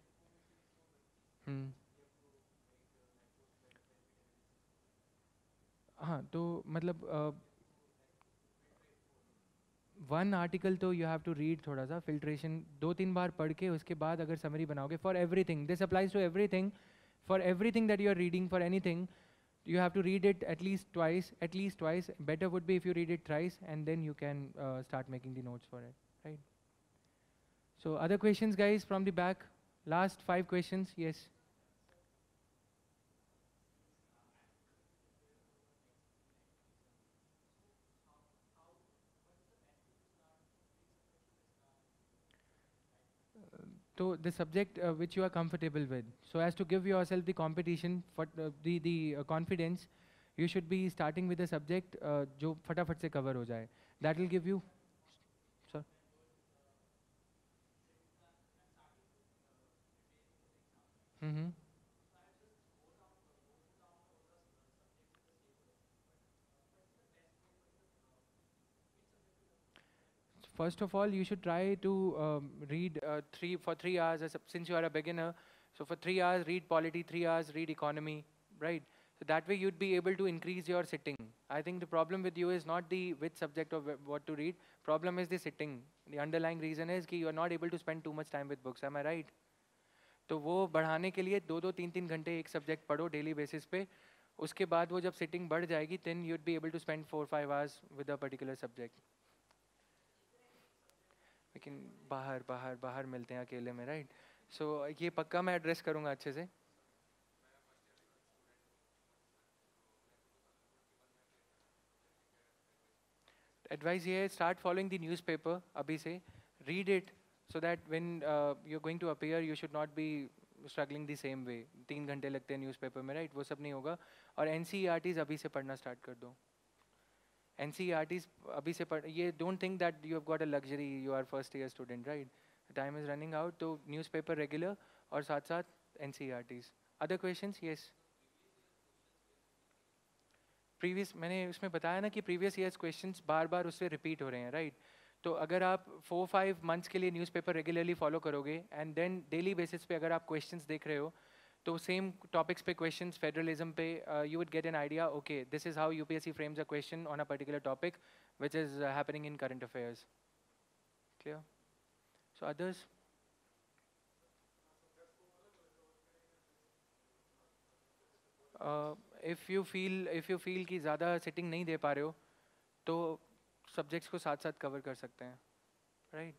हाँ, तो मतलब 1 आर्टिकल तो यू हैव टू रीड, थोड़ा सा फिल्ट्रेशन 2-3 बार पढ़ के उसके बाद अगर समरी बनाओगे for everything, this applies to everything, for everything that you are reading, for anything you have to read it at least twice. Better would be if you read it thrice, and then you can start making the notes for it, right? So other questions, guys, from the back? Last 5 questions. Yes. So the subject which you are comfortable with. So as to give yourself the competition for the confidence, you should be starting with a subject जो फटाफट से cover हो जाए. That will give you. Sir. First of all, you should try to read 3 hours, since you are a beginner. So for 3 hours, read polity, 3 hours, read economy, right? So that way you'd be able to increase your sitting. I think the problem with you is not the which subject or what to read. Problem is the sitting. The underlying reason is कि you are not able to spend too much time with books. Am I right? तो वो बढ़ाने के लिए 2-2, 3-3 घंटे एक subject पढ़ो daily basis पे. उसके बाद वो जब सिटिंग बढ़ जाएगी, then you'd be able to spend 4-5 hours with a particular subject. लेकिन बाहर मिलते हैं अकेले में, राइट? सो ये पक्का मैं एड्रेस करूँगा अच्छे से. एडवाइस ये है, स्टार्ट फॉलोइंग द न्यूज़पेपर अभी से, read it, so that when you're going to appear, you should not be struggling the same way. 3 घंटे लगते हैं न्यूज़पेपर में, राइट? वो सब नहीं होगा. और NCERTs अभी से पढ़ना स्टार्ट कर दो. NCERTs अभी से पढ़, ये don't think that you have got a luxury, you are first year student, right? Time is running out, तो newspaper regular और साथ साथ NCERTs. Other questions? Yes. Previous, मैंने उसमें बताया ना कि previous years questions बार उससे repeat हो रहे हैं, right? तो अगर आप 4-5 months के लिए न्यूज़पेपर रेगुलरली फॉलो करोगे, एंड देन डेली बेसिस पे अगर आप क्वेश्चंस देख रहे हो, तो सेम टॉपिक्स पे क्वेश्चंस, फेडरलिज्म पे, you would get an idea, okay, this is how UPSC frames a question on a particular topic which is happening in current affairs. Clear? So others? If you feel कि ज़्यादा sitting नहीं दे पा रहे हो, तो subjects को साथ साथ कवर कर सकते हैं, राइट?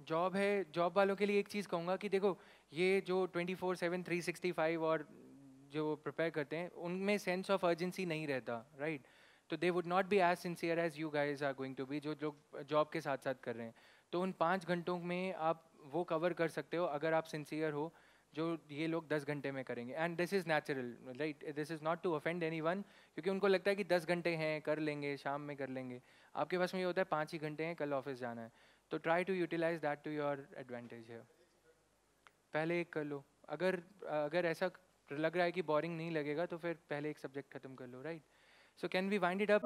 जॉब है, जॉब वालों के लिए एक चीज़ कहूँगा कि देखो, ये जो 24/7 365 और जो प्रिपेयर करते हैं उनमें सेंस ऑफ अर्जेंसी नहीं रहता, राइट? तो they would not be as sincere as you guys are going to be, जो लोग जॉब के साथ साथ कर रहे हैं। तो उन 5 घंटों में आप वो कवर कर सकते हो अगर आप सिंसियर हो, जो ये लोग 10 घंटे में करेंगे। And this is natural, right? This is not to offend anyone, क्योंकि उनको लगता है कि 10 घंटे हैं, कर लेंगे, शाम में कर लेंगे। आपके पास में ये होता है 5 ही घंटे हैं, कल ऑफिस जाना है। तो try to utilize that to your advantage है। पहले एक कर लो, अगर ऐसा लग रहा है कि बोरिंग नहीं लगेगा तो फिर पहले एक सब्जेक्ट खत्म कर लो, right? So can we wind it up?